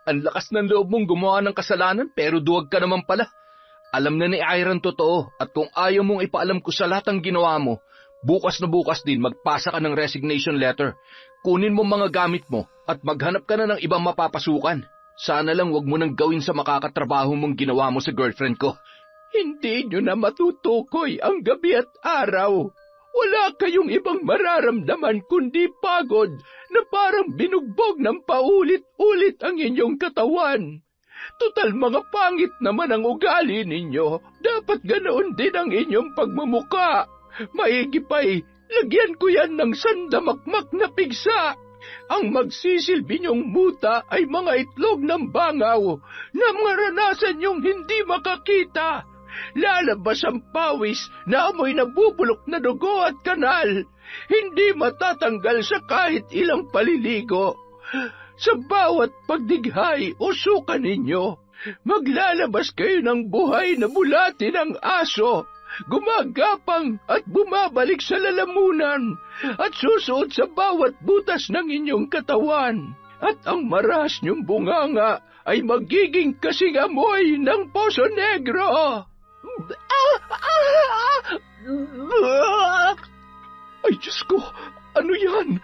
Ang lakas ng loob mong gumawa ng kasalanan pero duwag ka naman pala. Alam na ni Ira ang totoo at kung ayaw mong ipaalam ko sa lahat ng ginawa mo, bukas na bukas din magpasa ka ng resignation letter. Kunin mo mga gamit mo at maghanap ka na ng ibang mapapasukan. Sana lang wag mo nang gawin sa makakatrabaho mong ginawa mo sa girlfriend ko. Hindi nyo na matutukoy ang gabi at araw. Wala kayong ibang mararamdaman kundi pagod na parang binugbog ng paulit-ulit ang inyong katawan. Tutal mga pangit naman ang ugali ninyo. Dapat ganoon din ang inyong pagmumuka. Maigi pa'y, lagyan ko yan ng sandamakmak na pigsa. Ang magsisilbi niyong muta ay mga itlog ng bangaw na maranasan niyong hindi makakita. Lalabas ang pawis na amoy nabubulok na dugo at kanal. Hindi matatanggal sa kahit ilang paliligo. Sa bawat pagdighay o suka ninyo, maglalabas kayo ng buhay na bulati ng aso, gumagapang at bumabalik sa lalamunan, at susuot sa bawat butas ng inyong katawan. At ang maras niyong bunganga ay magiging kasing amoy ng Poso Negro. Ay, Diyos ko! Ano yan?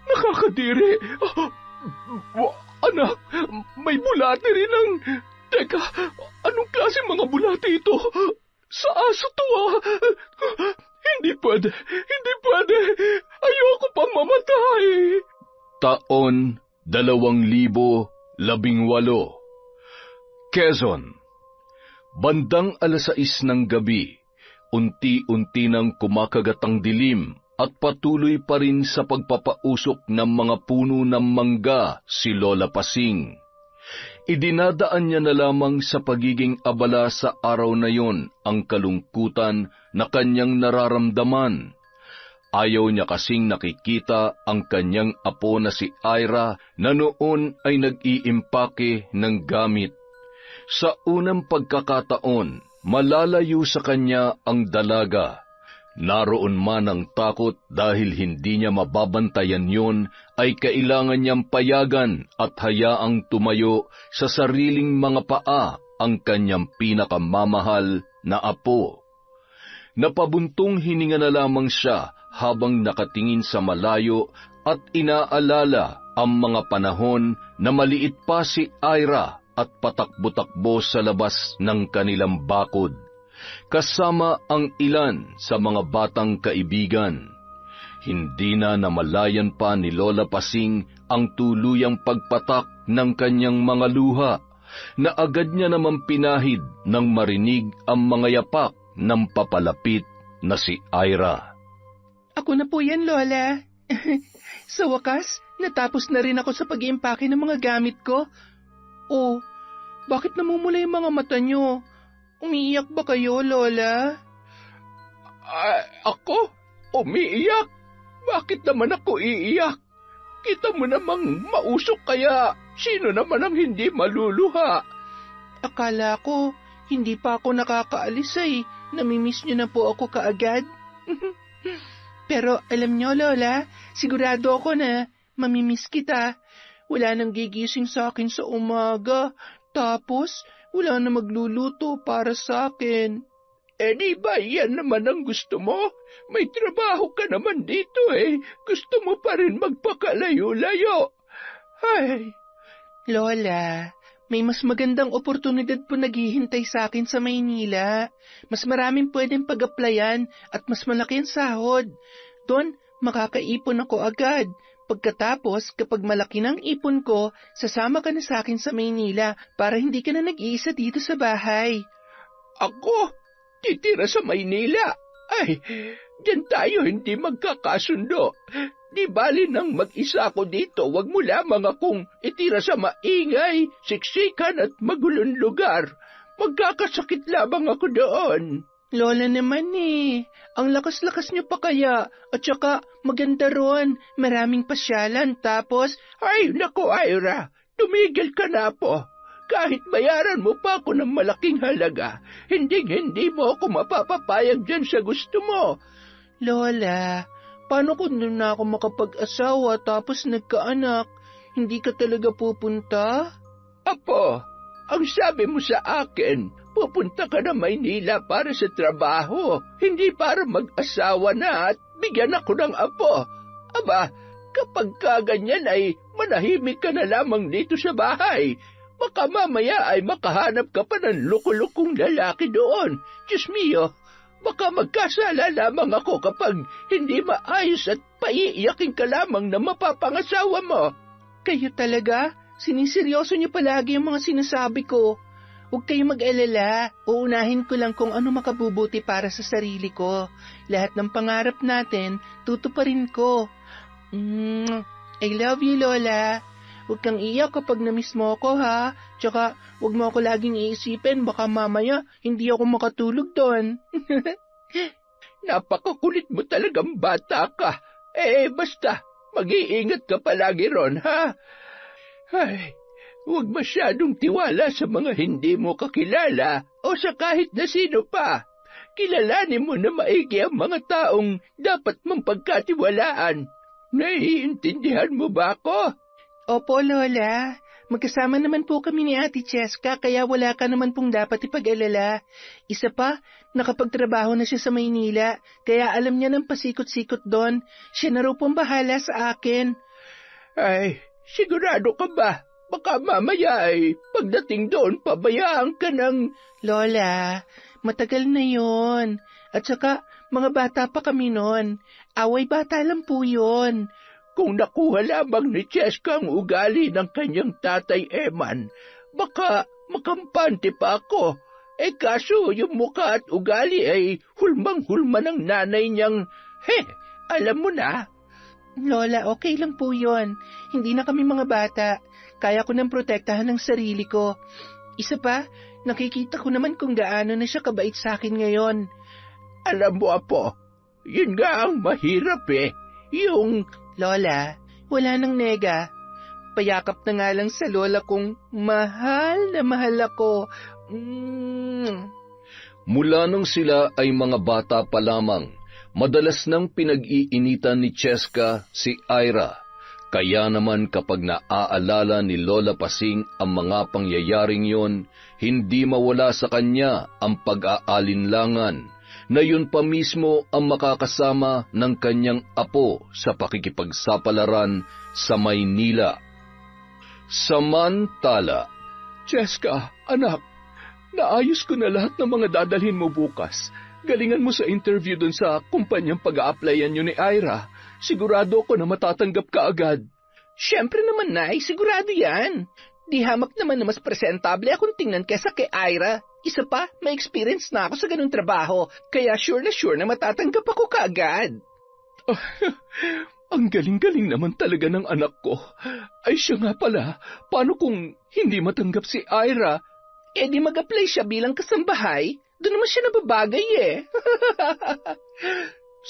Nakakadiri! Anak, may bulati rin ang... Teka, anong klase mga bulati ito? Sa aso to, Hindi pwede! Hindi pwede! Ayoko pang mamatay! Taon 2018, Quezon. Bandang 6:00 ng gabi, unti-unti nang kumakagat ang dilim at patuloy pa rin sa pagpapausok ng mga puno ng mangga si Lola Pasing. Idinadaan niya na lamang sa pagiging abala sa araw na yon ang kalungkutan na kanyang nararamdaman. Ayaw niya kasing nakikita ang kanyang apo na si Ira na noon ay nag-iimpake ng gamit. Sa unang pagkakataon, malalayo sa kanya ang dalaga. Naroon man ang takot dahil hindi niya mababantayan yon, ay kailangan niyang payagan at hayaang tumayo sa sariling mga paa ang kanyang pinakamamahal na apo. Napabuntong hininga na lamang siya habang nakatingin sa malayo at inaalala ang mga panahon na maliit pa si Ira at patakbo-takbo sa labas ng kanilang bakod, kasama ang ilan sa mga batang kaibigan. Hindi na namalayan pa ni Lola Pasing ang tuluyang pagpatak ng kanyang mga luha, na agad niya naman pinahid nang marinig ang mga yapak ng papalapit na si Ira. Ako na po yan, Lola. Sa wakas, natapos na rin ako sa pag-iimpake ng mga gamit ko. Oh, bakit namumula yung mga mata nyo? Umiiyak ba kayo, Lola? Ako? Umiiyak? Bakit naman ako iiyak? Kita mo namang mausok kaya sino naman ang hindi maluluha? Akala ko, hindi pa ako nakakaalis ay namimiss nyo na po ako kaagad. Pero alam nyo, Lola, sigurado ako na mamimiss kita. Wala nang gigising sa akin sa umaga, tapos wala na magluluto para sa akin. Di ba yan naman ang gusto mo? May trabaho ka naman dito Gusto mo pa rin magpakalayo-layo. Ay. Lola, may mas magandang oportunidad po naghihintay sa akin sa Maynila. Mas maraming pwedeng pag-applyan at mas malaki ang sahod. Doon, makakaipon ako agad. Pagkatapos, kapag malaki ng ipon ko, sasama ka na sa akin sa Maynila para hindi ka na nag-iisa dito sa bahay. Ako? Titira sa Maynila? Ay, diyan tayo hindi magkakasundo. Di bali nang mag-isa ako dito, wag mo lamang akong itira sa maingay, siksikan at magulong lugar. Magkakasakit lamang ako doon. Lola naman ang lakas-lakas niyo pa kaya, at saka maganda ron, maraming pasyalan, tapos... Ay, naku Ira, tumigil ka na po. Kahit bayaran mo pa ako ng malaking halaga, hindi mo ako mapapapayag dyan sa gusto mo. Lola, paano kung doon na ako makapag-asawa tapos nagkaanak? hindi ka talaga pupunta? Apo, ang sabi mo sa akin, pupunta ka na Maynila para sa trabaho, hindi para mag-asawa na at bigyan ako ng apo. Aba, kapag kaganyan ay manahimik ka na lamang dito sa bahay. Baka mamaya ay makahanap ka pa ng lukulukong lalaki doon. Diyos mio, baka magkasala lamang ako kapag hindi maayos at paiiyakin ka lamang na mapapangasawa mo. Kayo talaga? Siniseryoso niyo palagi ang mga sinasabi ko. Huwag kayong mag-alala. Uunahin ko lang kung ano makabubuti para sa sarili ko. Lahat ng pangarap natin, tutuparin ko. I love you, Lola. Huwag kang iyak kapag na-miss mo ako, ha? Tsaka, huwag mo ako laging iisipin, baka mamaya hindi ako makatulog doon. Napakakulit mo talagang bata ka. Basta, mag-iingat ka palagi ron, ha? Ay, huwag masyadong tiwala sa mga hindi mo kakilala o sa kahit na sino pa. Kilalanin mo na maigi ang mga taong dapat mong pagkatiwalaan. Naiintindihan mo ba ako? Opo, Lola. Magkasama naman po kami ni Ate Cheska, kaya wala ka naman pong dapat ipag-alala. Isa pa, nakapagtrabaho na siya sa Maynila, kaya alam niya ng pasikot-sikot doon. Siya na raw pong bahala sa akin. Ay, sigurado ka ba? Baka mamaya ay pagdating doon, pabayaan ka ng... Lola, matagal na yon. At saka, mga bata pa kami noon. Away bata lang po yon. Kung nakuha lamang ni Cheska ang ugali ng kanyang tatay Eman, baka makampante pa ako. Kaso yung mukha at ugali ay hulmang-hulma ng nanay niyang, alam mo na. Lola, okay lang po yon. Hindi na kami mga bata. Kaya ko nang protektahan ng sarili ko. Isa pa, nakikita ko naman kung gaano na siya kabait sa akin ngayon. Alam mo, Apo, yun nga ang mahirap yung... Lola, wala nang nega. Payakap na nga lang sa lola kong mahal na mahal ako. Mula nung sila ay mga bata pa lamang, madalas nang pinag-iinitan ni Cheska si Ira. Kaya naman kapag naaalala ni Lola Pasing ang mga pangyayaring yon, hindi mawala sa kanya ang pag-aalinlangan na yun pa mismo ang makakasama ng kanyang apo sa pakikipagsapalaran sa Maynila. Samantala, Cheska, anak, naayos ko na lahat ng mga dadalhin mo bukas. Galingan mo sa interview dun sa kumpanyang pag-a-applyan nyo ni Ira. Sigurado ako na matatanggap ka agad. Siyempre naman, Nay, sigurado yan. Di hamak naman na mas presentable akong tingnan kesa kay Ira. Isa pa, may experience na ako sa ganung trabaho, kaya sure na matatanggap ako kaagad. Ang galing-galing naman talaga ng anak ko. Ay siya nga pala, paano kung hindi matanggap si Ira? Di mag-apply siya bilang kasambahay. Doon naman siya nababagay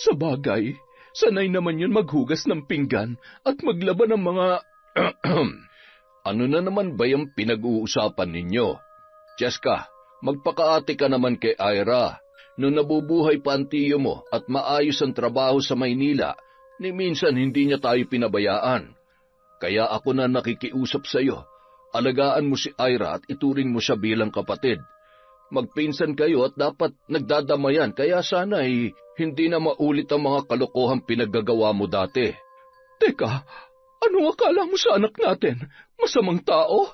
Sa bagay, sanay naman yun maghugas ng pinggan at maglaba ng mga... Ano na naman ba yung pinag-uusapan ninyo? Cheska, magpakaate ka naman kay Ira. Nung nabubuhay pa ang tiyo mo at maayos ang trabaho sa Maynila, ni minsan hindi niya tayo pinabayaan. Kaya ako na nakikiusap sa iyo. Alagaan mo si Ira at ituring mo siya bilang kapatid. Magpinsan kayo at dapat nagdadamayan, kaya sana hindi na maulit ang mga kalokohang pinaggagawa mo dati. Teka, anong akala mo sa anak natin? Masamang tao?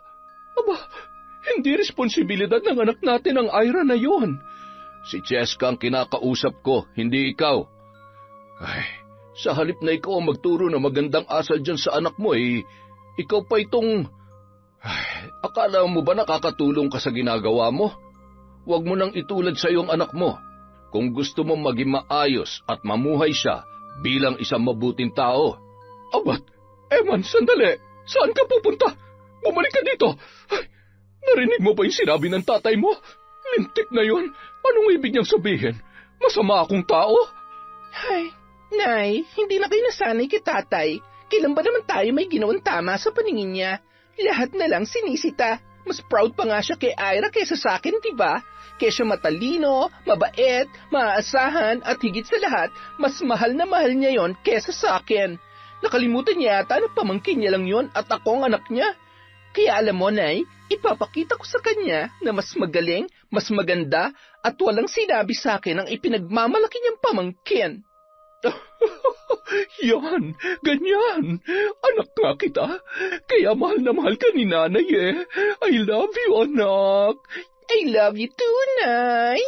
Aba, hindi responsibilidad ng anak natin ang Ira na yon. Si Cheska ang kinakausap ko, hindi ikaw. Ay, sa halip na ikaw ang magturo ng magandang asal dyan sa anak mo, ikaw pa itong... Ay, akala mo ba nakakatulong ka sa ginagawa mo? Huwag mo nang itulad sa iyong anak mo. Kung gusto mong maging maayos at mamuhay siya bilang isang mabuting tao. Abat, Eman, sandali. Saan ka pupunta? Bumalik ka dito. Ay, narinig mo ba yung sinabi ng tatay mo? Lintik na yun. Anong ibig niyang sabihin? Masama akong tao? Ay, Nay, hindi na kayo nasanay kay tatay. Kailan ba naman tayo may ginawang tama sa paningin niya? Lahat na lang sinisita. Mas proud pa nga siya kay Ira kaysa sa akin, diba? Kaya siya matalino, mabait, maaasahan, at higit sa lahat, mas mahal na mahal niya yon kaysa sa akin. Nakalimutan niya yata na pamangkin niya lang yon at ako ang anak niya. Kaya alam mo, Nay, ipapakita ko sa kanya na mas magaling, mas maganda, at walang sinabi sa akin ang ipinagmamalaki niyang pamangkin. Yan, ganyan. Anak nga kita. Kaya mahal na mahal ka ni nanay eh. I love you, anak. I love you too, Nay.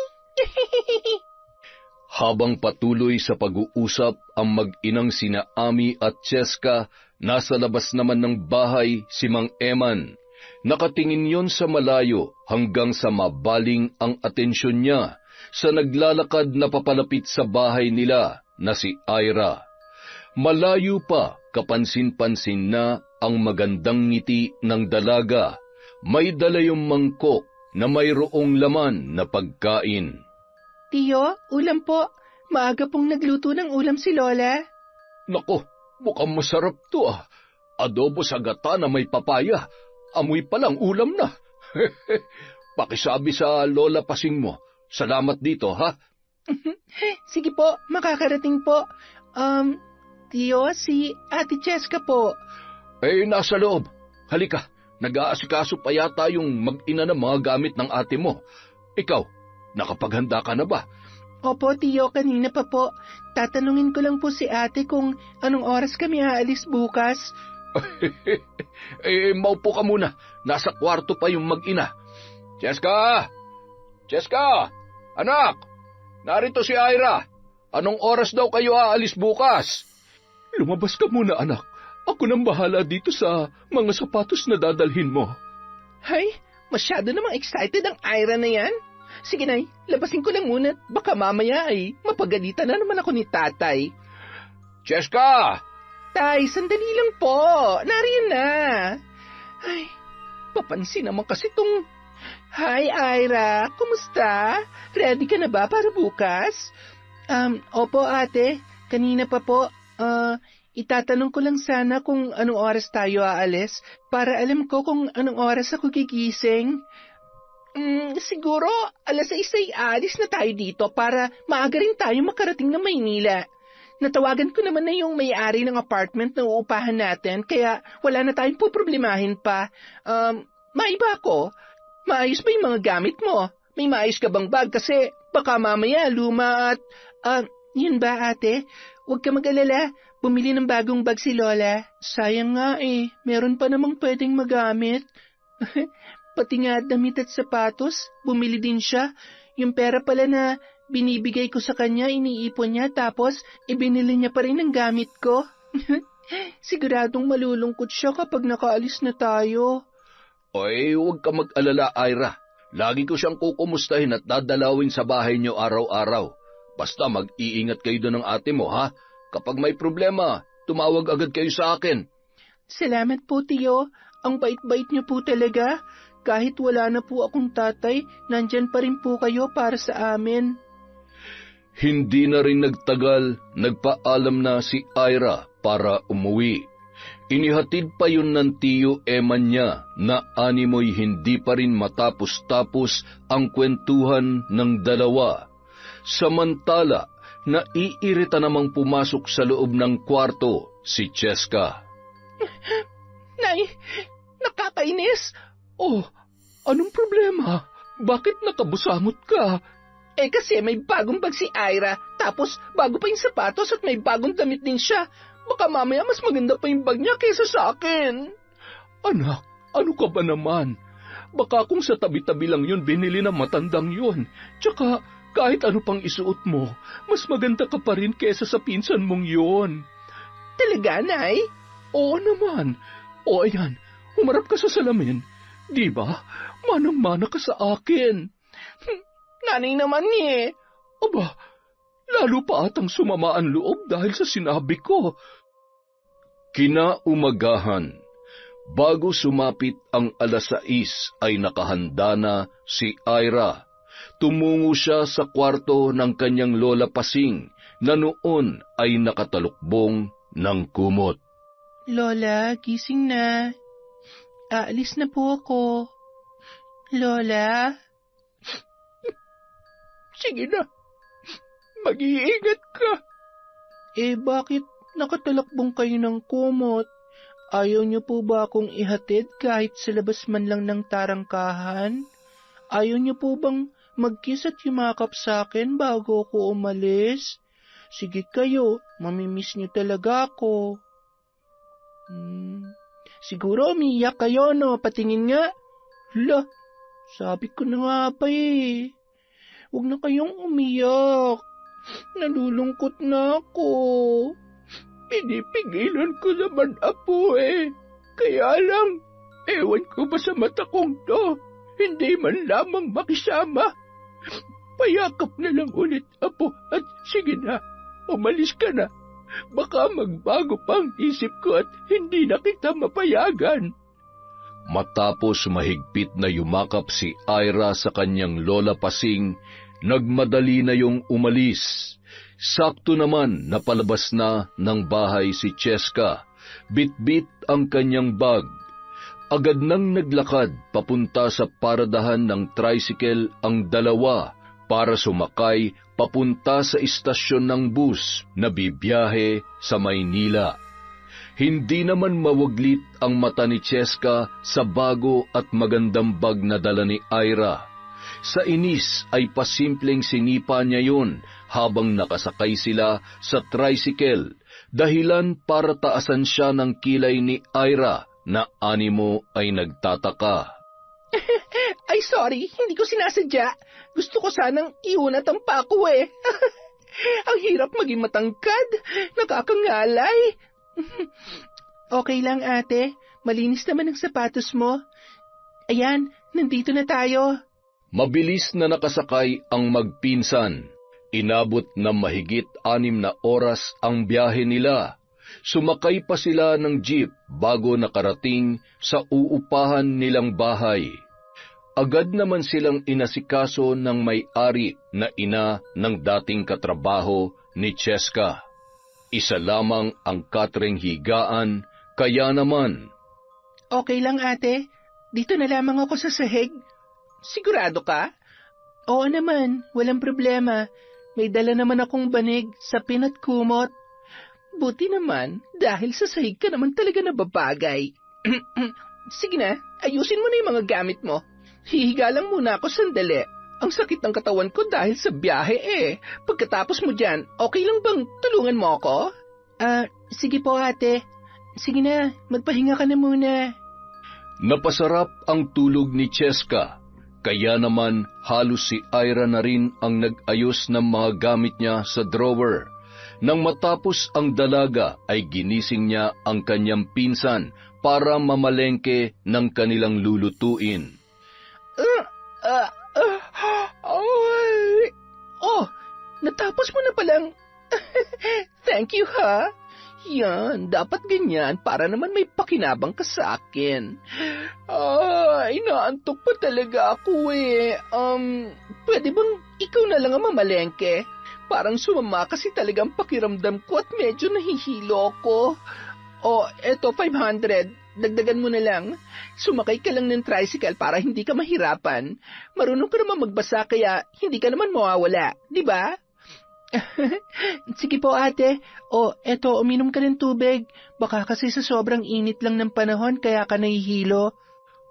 Habang patuloy sa pag-uusap ang mag-inang sina Ami at Cheska, nasa labas naman ng bahay si Mang Eman. Nakatingin yon sa malayo hanggang sa mabaling ang atensyon niya sa naglalakad na papalapit sa bahay nila na si Ira. Malayo pa, kapansin-pansin na ang magandang ngiti ng dalaga. May dala yung mangkok na mayroong laman na pagkain. Tiyo, ulam po. Maaga pong nagluto ng ulam si Lola. Nako, mukhang masarap to ah. Adobo sa gata na may papaya. Amoy palang ulam na. Pakisabi sa Lola Pasing mo. Salamat dito, ha? Sige po, makakarating po. Tiyo, si Ate Cheska po. Nasa loob. Halika, nag-aasikaso pa yata yung mag-ina ng mga gamit ng ate mo. Ikaw, nakapaghanda ka na ba? Opo, Tiyo, kanina pa po. Tatanungin ko lang po si ate kung anong oras kami aalis bukas. Maupo ka muna. Nasa kwarto pa yung mag-ina. Cheska! Cheska! Anak! Narito si Ira. Anong oras daw kayo aalis bukas? Lumabas ka muna, anak. Ako nang bahala dito sa mga sapatos na dadalhin mo. Hay, masyado namang excited ang Ira na yan. Sige, Nay, labasin ko lang muna. Baka mamaya ay mapagalitan na naman ako ni Tatay. Cheska! Tay, sandali lang po. Nariyan na. Ay, papansin naman kasi tong... Hi, Ira. Kumusta? Ready ka na ba para bukas? Opo, ate. Kanina pa po. Itatanong ko lang sana kung anong oras tayo aalis para alam ko kung anong oras ako gigising. Siguro, 6:00 ay alis na tayo dito para maaga rin tayo makarating ng Maynila. Natawagan ko naman na yung may-ari ng apartment na uupahan natin, kaya wala na tayong poproblemahin pa. Maiba ako. Maayos ba yung mga gamit mo? May maayos ka bang bag? Kasi baka mamaya luma at... Yun ba, ate? Huwag ka mag-alala. Bumili ng bagong bag si Lola. Sayang nga eh. Meron pa namang pwedeng magamit. Pati nga damit at sapatos, bumili din siya. Yung pera pala na binibigay ko sa kanya, iniipon niya, tapos ibinili niya pa rin ang gamit ko. Siguradong malulungkot siya kapag nakaalis na tayo. Huwag ka mag-alala, Ira. Lagi ko siyang kukumustahin at dadalawin sa bahay niyo araw-araw. Basta mag-iingat kayo doon ng ate mo, ha? Kapag may problema, tumawag agad kayo sa akin. Salamat po, Tiyo. Ang bait-bait niyo po talaga. Kahit wala na po akong tatay, nandyan pa rin po kayo para sa amin. Hindi na rin nagtagal, nagpaalam na si Ira para umuwi. Inihatid pa yun ng tiyo Eman niya na animoy hindi pa rin matapos-tapos ang kwentuhan ng dalawa. Samantala, naiirita namang pumasok sa loob ng kwarto si Cheska. Nay, nakakainis. Oh, anong problema? Bakit nakabusamot ka? Kasi may bagong bag si Ira, tapos bago pa yung sapatos at may bagong damit din siya. Baka mamaya mas maganda pa yung bag niya kaysa sa akin. Anak, ano ka ba naman? Baka kung sa tabi-tabi lang yun, binili ng matandang yun. Tsaka kahit ano pang isuot mo, mas maganda ka pa rin kaysa sa pinsan mong yun. Talaga, Nay? Oo naman. O ayan, humarap ka sa salamin. Di ba? Manang-mana ka sa akin. Nanay naman eh. Aba, lalo pa atang sumama ang loob dahil sa sinabi ko. Kinaumagahan, bago sumapit ang 6:00 ay nakahanda na si Ira. Tumungo siya sa kwarto ng kanyang Lola Pasing na noon ay nakatalukbong ng kumot. Lola, gising na. Aalis na po ako. Lola? Sige na. Mag-iingat ka. Bakit Nakatalakbong kayo ng kumot. Ayaw niyo po ba akong ihatid kahit sa labas man lang ng tarangkahan? Ayaw niyo po bang mag-kiss at yumakap sa akin bago ako umalis? Sige kayo, mamimiss niyo talaga ako. Siguro umiyak kayo, no? Patingin nga. Hala, sabi ko na nga ba eh. Huwag na kayong umiyak. Nalulungkot na ako. Pinipigilan ko naman, Apo eh. Kaya lang, ewan ko ba sa mata kong to, hindi man lamang makisama. Payakap na lang ulit, Apo, at sige na, umalis ka na. Baka magbago pang isip ko at hindi na kita mapayagan. Matapos mahigpit na yumakap si Ira sa kanyang lola Pasing, nagmadali na yung umalis. Sakto naman napalabas na ng bahay si Cheska, bitbit ang kanyang bag. Agad nang naglakad papunta sa paradahan ng tricycle ang dalawa para sumakay papunta sa istasyon ng bus na bibiyahe sa Maynila. Hindi naman mawaglit ang mata ni Cheska sa bago at magandang bag na dala ni Ira. Sa inis ay pasimpleng sinipa niya yun habang nakasakay sila sa tricycle, dahilan para taasan siya ng kilay ni Ira na animo ay nagtataka. Ay sorry, hindi ko sinasadya. Gusto ko sanang iunat ang pako eh. Ang hirap maging matangkad, nakakangalay. Okay lang ate, malinis naman ang sapatos mo. Ayan, nandito na tayo. Mabilis na nakasakay ang magpinsan. Inabot na mahigit 6 na oras ang biyahe nila. Sumakay pa sila ng jeep bago nakarating sa uupahan nilang bahay. Agad naman silang inasikaso ng may-ari na ina ng dating katrabaho ni Cheska. Isa lamang ang katring higaan, kaya naman. Okay lang ate, dito na lamang ako sa sahig. Sigurado ka? Oo naman, walang problema. May dala naman akong banig, sapin at kumot. Buti naman, dahil sa sahig ka naman talaga nababagay. Sige na, ayusin mo na yung mga gamit mo. Hihiga lang muna ako sandali. Ang sakit ng katawan ko dahil sa biyahe eh. Pagkatapos mo dyan, okay lang bang tulungan mo ako? Sige po ate. Sige na, magpahinga ka na muna. Napasarap ang tulog ni Cheska. Kaya naman halos si Ira na rin ang nag-ayos ng mga gamit niya sa drawer. Nang matapos ang dalaga ay ginising niya ang kanyang pinsan para mamalengke ng kanilang lulutuin. Oh, natapos mo na palang. Thank you ha. Yan, dapat ganyan para naman may pakinabang ka sa akin. Inaantok pa talaga ako eh. Pwede bang ikaw na lang ang mamalengke? Parang sumama kasi talagang pakiramdam ko at medyo nahihilo ko. Eto 500. Dagdagan mo na lang. Sumakay ka lang ng tricycle para hindi ka mahirapan. Marunong ka naman magbasa kaya hindi ka naman mawawala, di ba? Sige po ate. Eto, uminom ka ng tubig. Baka kasi sa sobrang init lang ng panahon kaya ka nahihilo.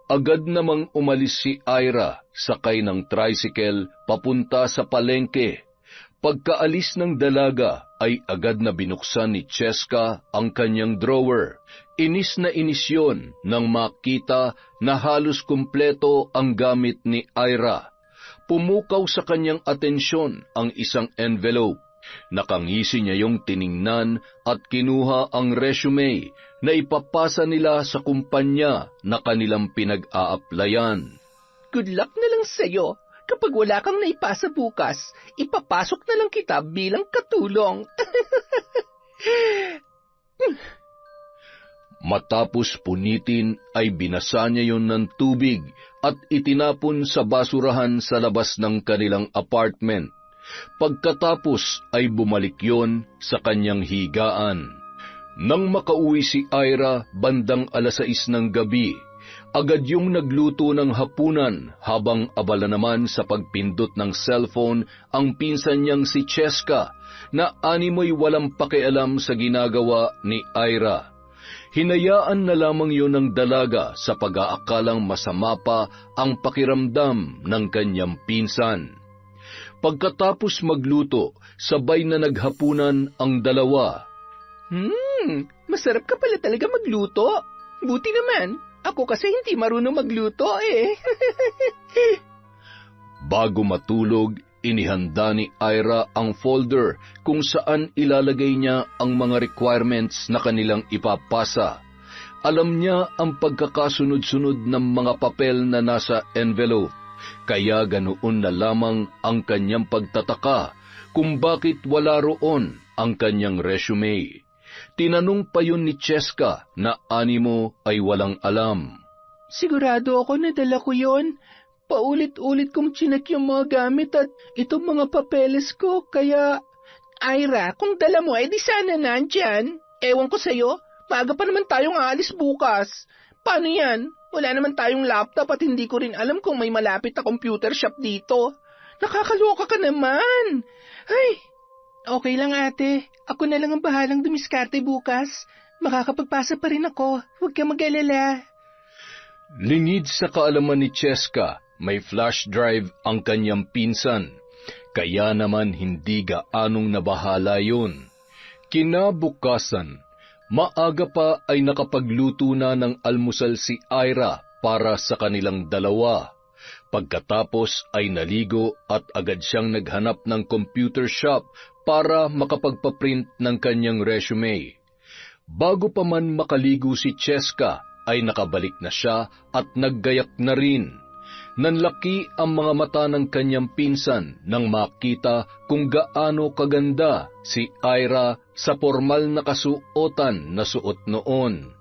Agad namang umalis si Ira, sakay ng tricycle papunta sa palengke. Pagkaalis ng dalaga ay agad na binuksan ni Cheska ang kanyang drawer. Inis na inis yun nang makita na halos kumpleto ang gamit ni Ira. Pumukaw sa kanyang atensyon ang isang envelope. Nakangisi niya yung tiningnan at kinuha ang resume na ipapasa nila sa kumpanya na kanilang pinag-a-applyan. Good luck na lang sa'yo. Kapag wala kang naipasa bukas, ipapasok na lang kita bilang katulong. Matapos punitin ay binasa niya yon ng tubig at itinapon sa basurahan sa labas ng kanilang apartment. Pagkatapos ay bumalik yon sa kanyang higaan. Nang makauwi si Ira bandang 6:00 ng gabi, agad yung nagluto ng hapunan habang abala naman sa pagpindot ng cellphone ang pinsan niyang si Cheska na animoy walang pakialam sa ginagawa ni Ira. Hinayaan na lamang yun ng dalaga sa pag-aakalang masama pa ang pakiramdam ng kanyang pinsan. Pagkatapos magluto, sabay na naghapunan ang dalawa. Masarap ka pala talaga magluto. Buti naman, ako kasi hindi marunong magluto eh. Bago matulog, inihanda ni Ira ang folder kung saan ilalagay niya ang mga requirements na kanilang ipapasa. Alam niya ang pagkakasunod-sunod ng mga papel na nasa envelope, kaya ganoon na lamang ang kanyang pagtataka kung bakit wala roon ang kanyang resume. Tinanong pa yun ni Cheska na animo ay walang alam. Sigurado ako na dala ko yun. Paulit-ulit kong chinek yung mga gamit at itong mga papeles ko, kaya... Ira, kung dala mo, edi sana nandyan. Ewan ko sa'yo, maaga pa naman tayong aalis bukas. Paano yan? Wala naman tayong laptop at hindi ko rin alam kung may malapit na computer shop dito. Nakakaloka ka naman. Ay, okay lang ate. Ako na lang ang bahalang dumiskarte bukas. Makakapagpasa pa rin ako. Huwag ka mag-alala. Lingid sa kaalaman ni Cheska, may flash drive ang kanyang pinsan, kaya naman hindi gaanong nabahala yun. Kinabukasan, maaga pa ay nakapagluto na ng almusal si Ira para sa kanilang dalawa. Pagkatapos ay naligo at agad siyang naghanap ng computer shop para makapagpaprint ng kanyang resume. Bago pa man makaligo si Cheska, ay nakabalik na siya at naggayak na rin. Nanlaki ang mga mata ng kanyang pinsan nang makita kung gaano kaganda si Ira sa formal na kasuotan na suot noon.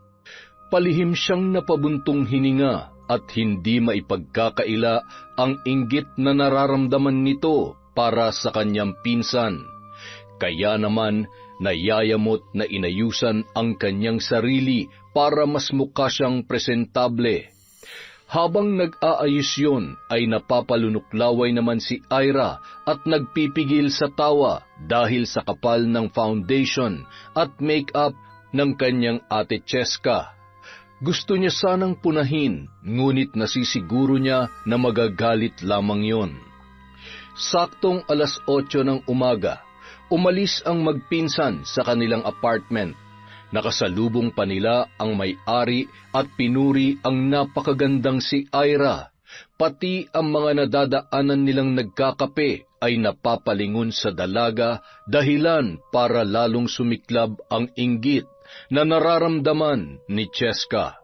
Palihim siyang napabuntong hininga at hindi maipagkakaila ang inggit na nararamdaman nito para sa kanyang pinsan. Kaya naman nayayamot na inayusan ang kanyang sarili para mas mukha siyang presentable. Habang nag-aayos yun, ay napapalunuklaway naman si Ira at nagpipigil sa tawa dahil sa kapal ng foundation at make-up ng kanyang ate Cheska. Gusto niya sanang punahin, ngunit nasisiguro niya na magagalit lamang yon. Saktong 8:00 ng umaga, umalis ang magpinsan sa kanilang apartment. Nakasalubong pa nila ang may-ari at pinuri ang napakagandang si Ira. Pati ang mga nadadaanan nilang nagkakape ay napapalingon sa dalaga dahilan para lalong sumiklab ang inggit na nararamdaman ni Cheska.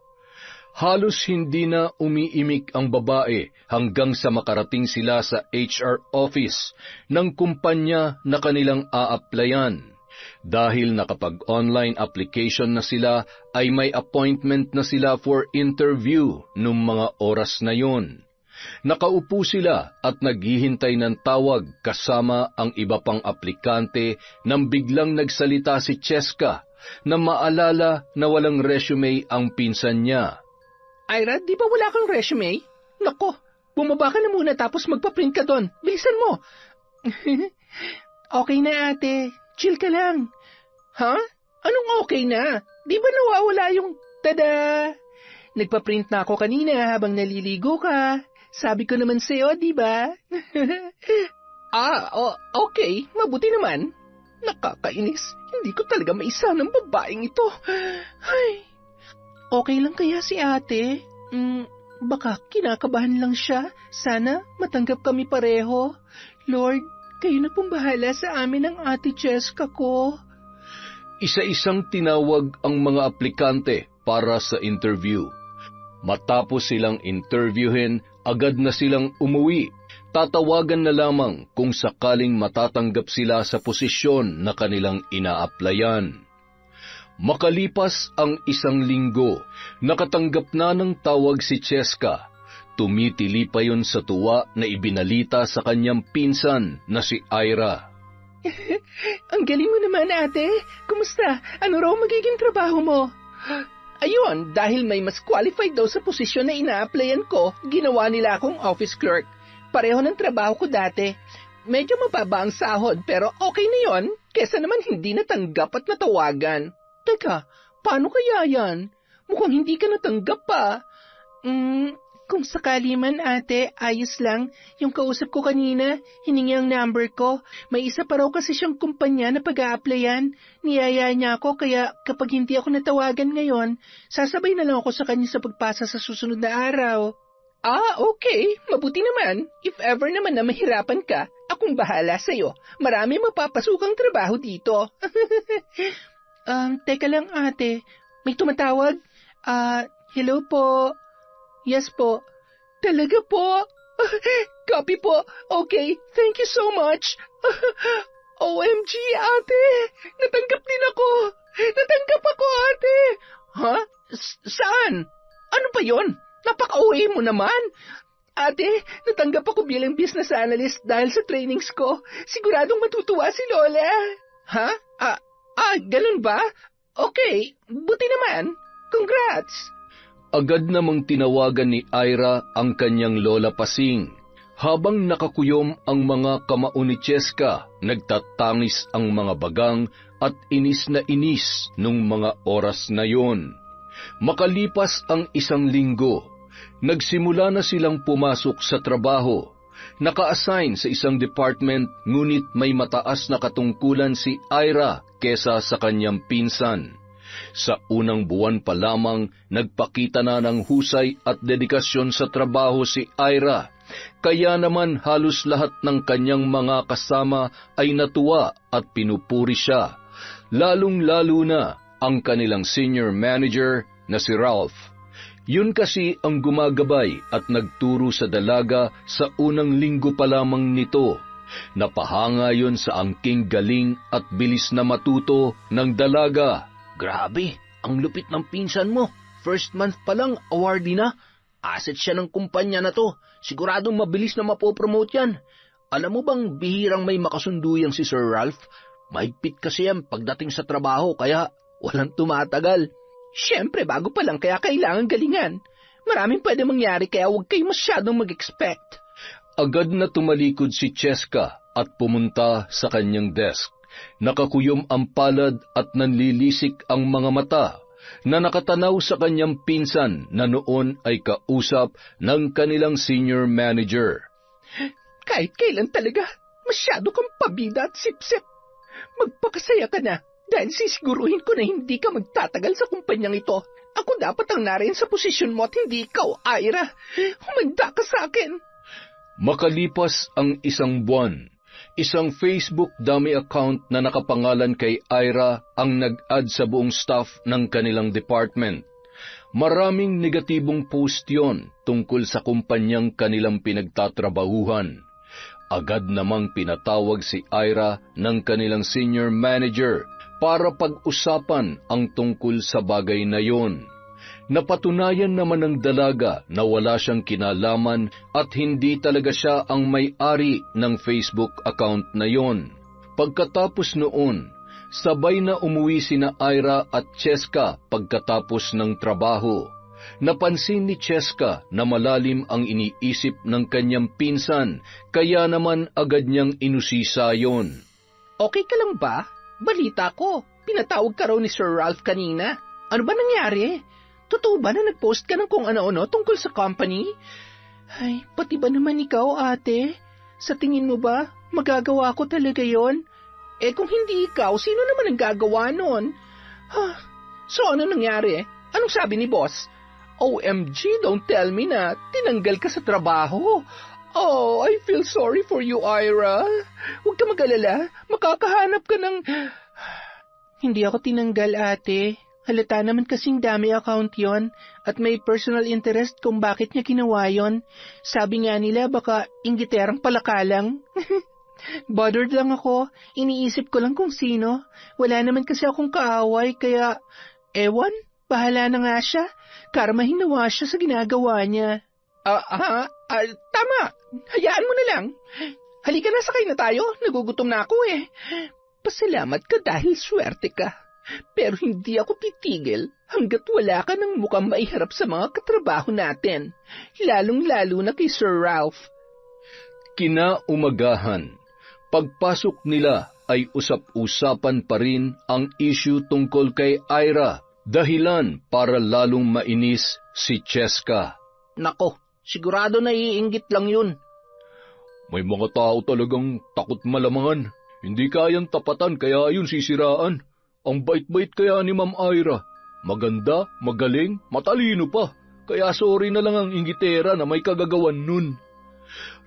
Halos hindi na umiimik ang babae hanggang sa makarating sila sa HR office ng kumpanya na kanilang aaplayan. Dahil nakapag-online application na sila, ay may appointment na sila for interview nung mga oras na yun. Nakaupo sila at naghihintay ng tawag kasama ang iba pang aplikante nang biglang nagsalita si Cheska na maalala na walang resume ang pinsan niya. Ira, di ba wala kang resume? Nako, bumaba ka na muna tapos magpa-print ka doon. Bilisan mo. Okay na ate. Chill ka lang. Ha? Anong okay na? Di ba nawawala yung tada? Nagpa-print na ako kanina habang naliligo ka. Sabi ko naman sa'yo, di ba? Okay. Mabuti naman. Nakakainis. Hindi ko talaga maisa ng babaeng ito. Ay. Okay lang kaya si ate? Baka kinakabahan lang siya. Sana matanggap kami pareho. Lord, kayo na pong bahala sa amin ng ate Cheska ko. Isa-isang tinawag ang mga aplikante para sa interview. Matapos silang interviewin, agad na silang umuwi. Tatawagan na lamang kung sakaling matatanggap sila sa posisyon na kanilang inaaplayan. Makalipas ang 1 linggo, nakatanggap na ng tawag si Cheska. Tumitili pa yon sa tuwa na ibinalita sa kanyang pinsan na si Ira. Ang galing mo naman ate. Kumusta? Ano raw magiging trabaho mo? Ayun, dahil may mas qualified daw sa posisyon na ina-applyan ko, ginawa nila akong office clerk. Pareho ng trabaho ko dati. Medyo mababa ang sahod pero okay na yon, kesa naman hindi natanggap at natawagan. Teka, paano kaya yan? Mukhang hindi ka natanggap pa. Kung sakali man ate, ayos lang. Yung kausap ko kanina, hiningi ang number ko. May isa pa raw kasi siyang kumpanya na pag-a-applyan. Niyaya niya ako kaya kapag hindi ako natawagan ngayon, sasabay na lang ako sa kanya sa pagpasa sa susunod na araw. Okay. Mabuti naman. If ever naman na mahirapan ka, akong bahala sa'yo. Marami mapapasukang trabaho dito. Teka lang ate. May tumatawag? Hello po. Yes po. Talaga po? Copy po. Okay, thank you so much. OMG, ate. Natanggap din ako. Natanggap ako, ate. Ha? Saan? Ano ba yon? Napaka-OA mo naman. Ate, natanggap ako bilang business analyst dahil sa trainings ko. Siguradong matutuwa si Lola. Ha? Ganun ba? Okay, buti naman. Congrats. Agad namang tinawagan ni Ira ang kanyang Lola Pasing. Habang nakakuyom ang mga kamao ni Cheska, nagtatangis ang mga bagang at inis na inis nung mga oras na yon. Makalipas ang 1 linggo, nagsimula na silang pumasok sa trabaho. Naka-assign sa isang department ngunit may mataas na katungkulan si Ira kesa sa kanyang pinsan. Sa unang buwan pa lamang, nagpakita na ng husay at dedikasyon sa trabaho si Ira. Kaya naman halos lahat ng kanyang mga kasama ay natuwa at pinupuri siya. Lalong-lalo na ang kanilang senior manager na si Ralph. Yun kasi ang gumagabay at nagturo sa dalaga sa unang linggo pa lamang nito. Napahanga yun sa angking galing at bilis na matuto ng dalaga. Grabe, ang lupit ng pinsan mo. First month pa lang, awardee na. Asset siya ng kumpanya na to. Siguradong mabilis na mapopromote yan. Alam mo bang bihirang may makasundo yan si Sir Ralph? Mahigpit kasi yan pagdating sa trabaho kaya walang tumatagal. Siyempre, bago pa lang kaya kailangan galingan. Maraming pwede mangyari kaya huwag kayo masyadong mag-expect. Agad na tumalikod si Cheska at pumunta sa kanyang desk. Nakakuyom ang palad at nanlilisik ang mga mata na nakatanaw sa kanyang pinsan na noon ay kausap ng kanilang senior manager. Kahit kailan talaga, masyado kang pabida at sipsip. Magpakasaya ka na dahil sisiguruhin ko na hindi ka magtatagal sa kumpanyang ito. Ako dapat ang nariyan sa posisyon mo at hindi ikaw, Ira. Humanda ka sa akin. Makalipas ang 1 buwan, isang Facebook dummy account na nakapangalan kay Ira ang nag-add sa buong staff ng kanilang department. Maraming negatibong post yon tungkol sa kumpanyang kanilang pinagtatrabahuhan. Agad namang pinatawag si Ira ng kanilang senior manager para pag-usapan ang tungkol sa bagay na yon. Napatunayan naman ng dalaga na wala siyang kinalaman at hindi talaga siya ang may-ari ng Facebook account na yon. Pagkatapos noon, sabay na umuwi sina Ira at Cheska pagkatapos ng trabaho. Napansin ni Cheska na malalim ang iniisip ng kanyang pinsan, kaya naman agad niyang inusisa yon. Okay ka lang ba? Balita ko, pinatawag ka raw ni Sir Ralph kanina. Ano ba nangyari? Totoo ba na nag-post ka ng kung ano-ano tungkol sa company? Ay, pati ba naman ikaw, ate? Sa tingin mo ba, magagawa ko talaga yon? Kung hindi ikaw, sino naman ang gagawa nun? So ano nangyari? Anong sabi ni boss? OMG, don't tell me na tinanggal ka sa trabaho. Oh, I feel sorry for you, Ira. Huwag ka mag-alala, makakahanap ka ng... Hindi ako tinanggal, ate. Halata naman kasing dami account yon at may personal interest kung bakit niya ginawa yon. Sabi nga nila baka inggiterang palakalang. Bothered lang ako, iniisip ko lang kung sino. Wala naman kasi akong kaaway kaya, ewan, bahala na nga siya. Karmahin nawa siya sa ginagawa niya. Tama, hayaan mo na lang. Halika na, sakay na tayo, nagugutom na ako eh. Pasalamat ka dahil swerte ka. Pero hindi ako titigil hanggat wala ka ng mukhang maiharap sa mga katrabaho natin, lalong-lalo na kay Sir Ralph. Kinaumagahan, pagpasok nila ay usap-usapan pa rin ang issue tungkol kay Ira, dahilan para lalong mainis si Cheska. Nako, sigurado na iinggit lang yun. May mga tao talagang takot malamangan. Hindi kayang tapatan kaya yun sisiraan. Ang bait-bait kaya ni Ma'am Ira. Maganda, magaling, matalino pa. Kaya sorry na lang ang inggitera na may kagagawan nun.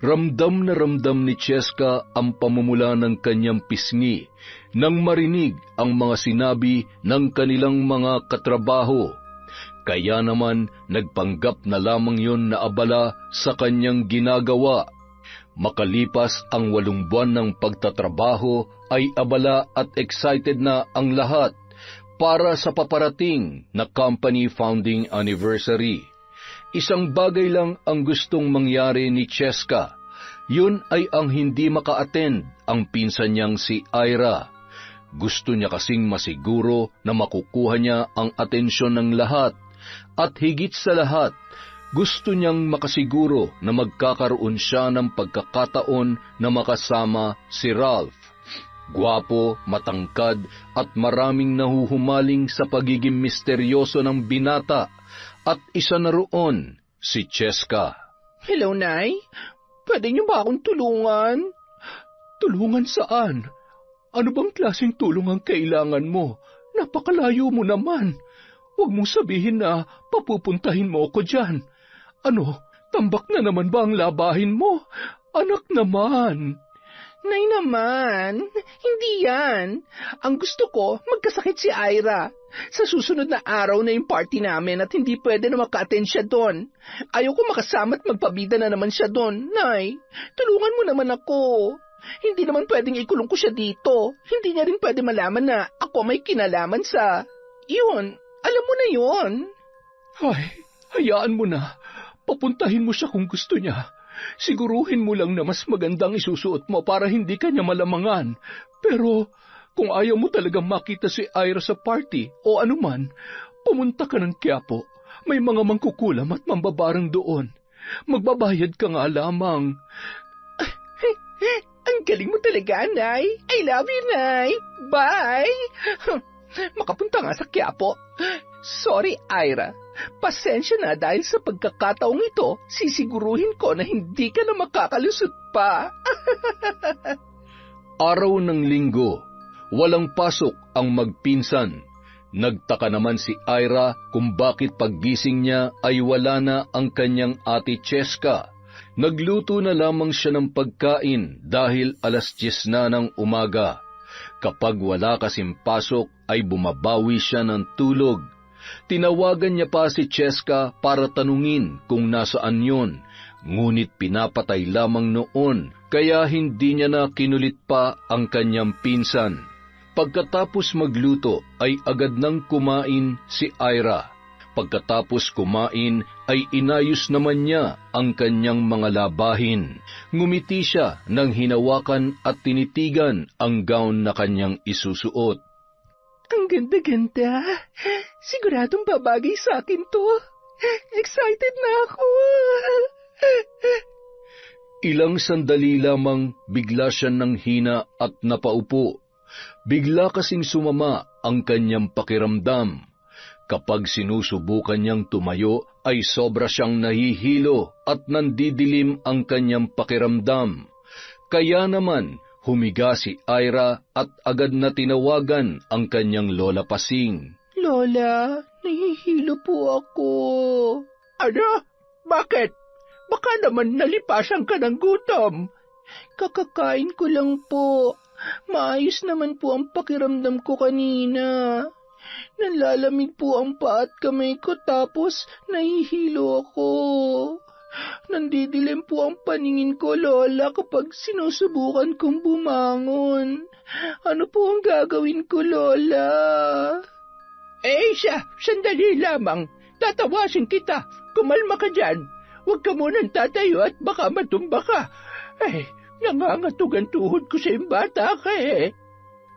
Ramdam na ramdam ni Cheska ang pamumula ng kanyang pisngi nang marinig ang mga sinabi ng kanilang mga katrabaho. Kaya naman nagpanggap na lamang yon na abala sa kanyang ginagawa. Makalipas ang 8 buwan ng pagtatrabaho ay abala at excited na ang lahat para sa paparating na company founding anniversary. Isang bagay lang ang gustong mangyari ni Cheska. Yun ay ang hindi maka-attend ang pinsan niyang si Ira. Gusto niya kasing masiguro na makukuha niya ang atensyon ng lahat at higit sa lahat, gusto niyang makasiguro na magkakaroon siya ng pagkakataon na makasama si Ralph. Gwapo, matangkad at maraming nahuhumaling sa pagiging misteryoso ng binata at isa na roon si Cheska. Hello, Nay. Pwede niyo ba akong tulungan? Tulungan saan? Ano bang klaseng tulong ang kailangan mo? Napakalayo mo naman. Huwag mong sabihin na papupuntahin mo ako dyan. Ano, tambak na naman ba ang labahin mo? Anak naman. Nay naman, hindi yan. Ang gusto ko, magkasakit si Ira. Sa susunod na araw na yung party namin at hindi pwede na maka-attend siya doon. Ayaw ko makasama at magpabida na naman siya doon. Nay, tulungan mo naman ako. Hindi naman pwedeng ikulong ko siya dito. Hindi niya rin pwede malaman na ako may kinalaman sa... Yun, alam mo na yun. Ay, hayaan mo na. Papuntahin mo siya kung gusto niya. Siguruhin mo lang na mas magandang isusuot mo para hindi ka niya malamangan. Pero kung ayaw mo talagang makita si Ira sa party o anuman, pumunta ka ng Quiapo. May mga mangkukulam at mambabarang doon. Magbabayad ka nga lamang. Ang galing mo talaga, Nay. I love you, Nay. Bye. Makapunta nga sa Quiapo. Sorry, Ira. Pasensya na dahil sa pagkakataong ito, sisiguruhin ko na hindi ka na makakalusot pa. Araw ng linggo, walang pasok ang magpinsan. Nagtaka naman si Ira kung bakit paggising niya ay wala na ang kanyang ate Cheska. Nagluto na lamang siya ng pagkain dahil 10:00 na ng umaga. Kapag wala kasing pasok ay bumabawi siya ng tulog. Tinawagan niya pa si Cheska para tanungin kung nasaan yon, ngunit pinapatay lamang noon kaya hindi niya na kinulit pa ang kanyang pinsan. Pagkatapos magluto ay agad nang kumain si Ira. Pagkatapos kumain ay inayos naman niya ang kanyang mga labahin. Ngumiti siya nang hinawakan at tinitigan ang gown na kanyang isusuot. Ang ganda-ganda. Siguradong babagay sa akin to. Excited na ako. Ilang sandali lamang bigla siya ng hina at napaupo. Bigla kasing sumama ang kanyang pakiramdam. Kapag sinusubukan niyang tumayo ay sobra siyang nahihilo at nandidilim ang kanyang pakiramdam. Kaya naman humiga si Ira at agad na tinawagan ang kanyang Lola Pasing. Lola, nahihilo po ako. Ano? Bakit? Baka naman nalipasan ka ng gutom. Kakakain ko lang po. Maayos naman po ang pakiramdam ko kanina. Nalalamig po ang paa at kamay ko tapos nahihilo ako. Nandidilim po ang paningin ko, Lola, kapag sinusubukan kong bumangon. Ano po ang gagawin ko, Lola? Sandali lamang. Tatawasin kita. Kumalma ka dyan. Huwag ka munang tatayo at baka matumba ka. Nangangatog ang tuhod ko sa bata ka eh.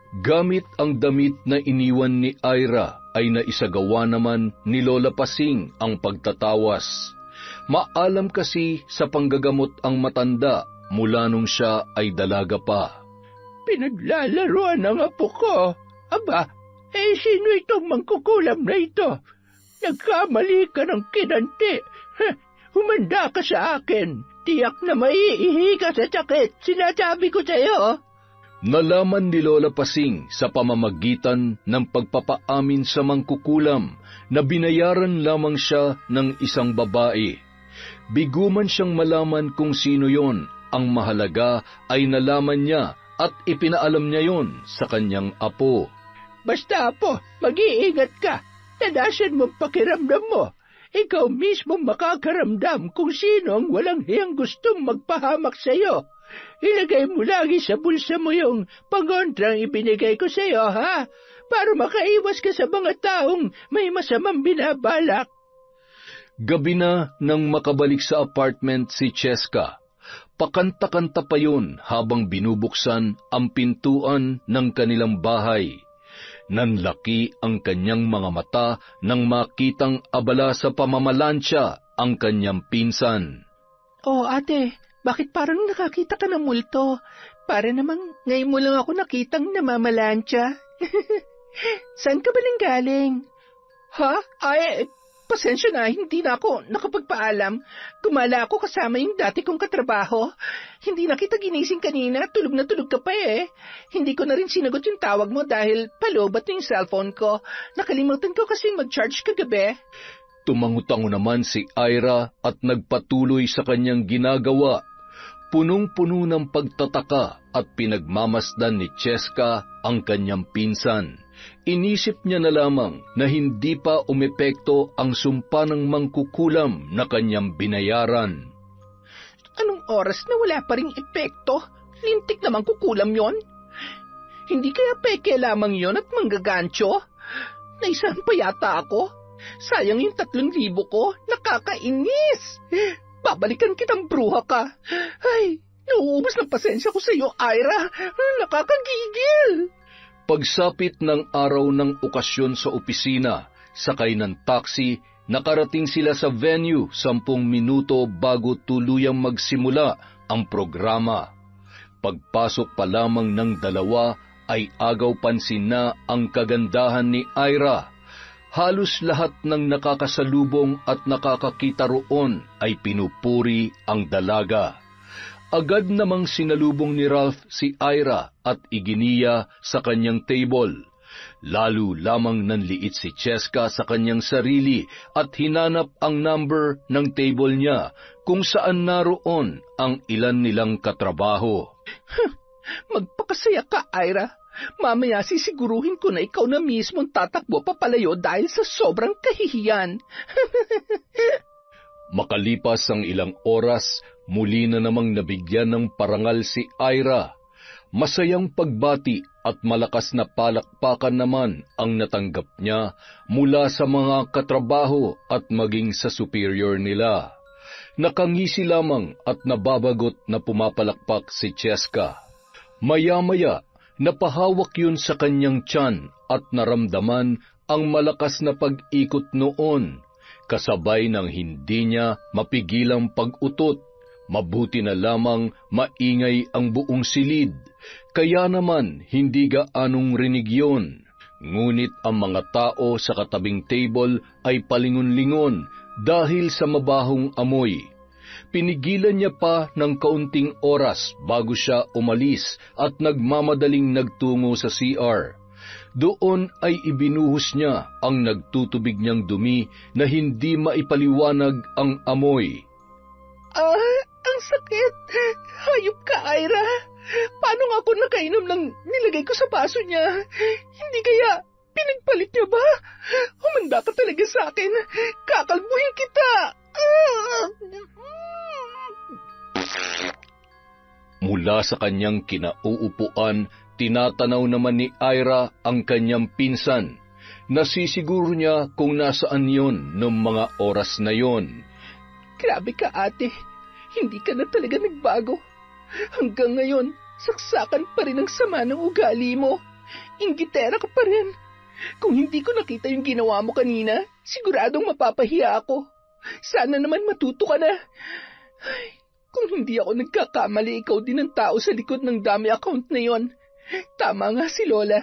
Gamit ang damit na iniwan ni Ira ay naisagawa naman ni Lola Pasing ang pagtatawas. Maalam kasi sa panggagamot ang matanda mula nung siya ay dalaga pa. Pinaglalaroan ng apo ko. Aba, sino itong mangkukulam na ito? Nagkamali ka ng kinanti. Humanda ka sa akin. Tiyak na maiihi ka sa sakit. Sinasabi ko sa'yo. Nalaman ni Lola Pasing sa pamamagitan ng pagpapaamin sa mangkukulam na binayaran lamang siya ng isang babae. Bigo man siyang malaman kung sino yon, ang mahalaga ay nalaman niya at ipinaalam niya yon sa kanyang apo. Basta apo, mag-iingat ka. Tadasan mo pakiramdam mo. Ikaw mismo makakaramdam kung sino ang walang hiyang gustong magpahamak sa'yo. Ilagay mo lagi sa bulsa mo yung pangontrang ibinigay ko sa'yo, ha? Para makaiwas ka sa mga taong may masamang binabalak. Gabi na nang makabalik sa apartment si Cheska. Pakanta-kanta pa yun habang binubuksan ang pintuan ng kanilang bahay. Nanlaki ang kanyang mga mata nang makitang abala sa pamamalansya ang kanyang pinsan. Oh, ate, bakit parang nakakita ka ng multo? Para namang ngayon mo lang ako nakitang namamalansya. Saan ka ba nang galing? Ha? Ay, pasensya na, hindi na ako nakapagpaalam. Gumala ako kasama yung dati kong katrabaho. Hindi na kita ginising kanina, tulog na tulog ka pa eh. Hindi ko na rin sinagot yung tawag mo dahil palobat na yung cellphone ko. Nakalimutan ko kasing mag-charge kagabi. Tumangutango naman si Ira at nagpatuloy sa kanyang ginagawa. Punong-puno ng pagtataka at pinagmamasdan ni Cheska ang kanyang pinsan. Inisip niya na lamang na hindi pa umepekto ang sumpa ng mangkukulam na kanyang binayaran. Anong oras na wala pa ring epekto? Lintik na mangkukulam yon? Hindi kaya peke lamang yon at manggagancho? Naisahan pa yata ako? Sayang yung 3,000 ko, nakakainis! Babalikan kitang bruha ka. Ay, nauubos ng pasensya ko sa iyo, Ira. Nakakagigil! Pagsapit ng araw ng okasyon sa opisina, sakay ng taxi, nakarating sila sa venue 10 minuto bago tuluyang magsimula ang programa. Pagpasok pa lamang ng dalawa ay agaw pansin na ang kagandahan ni Ira. Halos lahat ng nakakasalubong at nakakakita roon ay pinupuri ang dalaga. Agad namang sinalubong ni Ralph si Ira at iginiya sa kanyang table. Lalo lamang nanliit si Cheska sa kanyang sarili at hinanap ang number ng table niya kung saan naroon ang ilan nilang katrabaho. Magpakasaya ka, Ira. Mamaya sisiguruhin ko na ikaw na mismong tatakbo papalayo dahil sa sobrang kahihiyan. Makalipas ang ilang oras, muli na namang nabigyan ng parangal si Ira. Masayang pagbati at malakas na palakpakan naman ang natanggap niya mula sa mga katrabaho at maging sa superior nila. Nakangisi lamang at nababagot na pumapalakpak si Cheska. Maya-maya, napahawak yun sa kanyang tiyan at naramdaman ang malakas na pag-ikot noon, kasabay ng hindi niya mapigilang pag-utot. Mabuti na lamang maingay ang buong silid, kaya naman hindi gaanong rinig yun. Ngunit ang mga tao sa katabing table ay palingon-lingon dahil sa mabahong amoy. Pinigilan niya pa ng kaunting oras bago siya umalis at nagmamadaling nagtungo sa CR. Doon ay ibinuhos niya ang nagtutubig niyang dumi na hindi maipaliwanag ang amoy. Ang sakit! Hayop ka, Ira! Paano nga ako nakainom ng nilagay ko sa baso niya? Hindi kaya pinagpalit niya ba? Humanda ka talaga sa akin. Kakalbuhin kita! Mula sa kanyang kinauupuan, tinatanaw naman ni Ira ang kanyang pinsan. Nasisiguro niya kung nasaan yon noong mga oras na yon. Grabe ka, ate. Hindi ka na talaga nagbago. Hanggang ngayon, saksakan pa rin ang sama ng ugali mo. Inggitera ka pa rin. Kung hindi ko nakita yung ginawa mo kanina, siguradong mapapahiya ako. Sana naman matuto ka na. Ay, kung hindi ako nagkakamali, ikaw din ang tao sa likod ng dummy account na yon. Tama nga si Lola.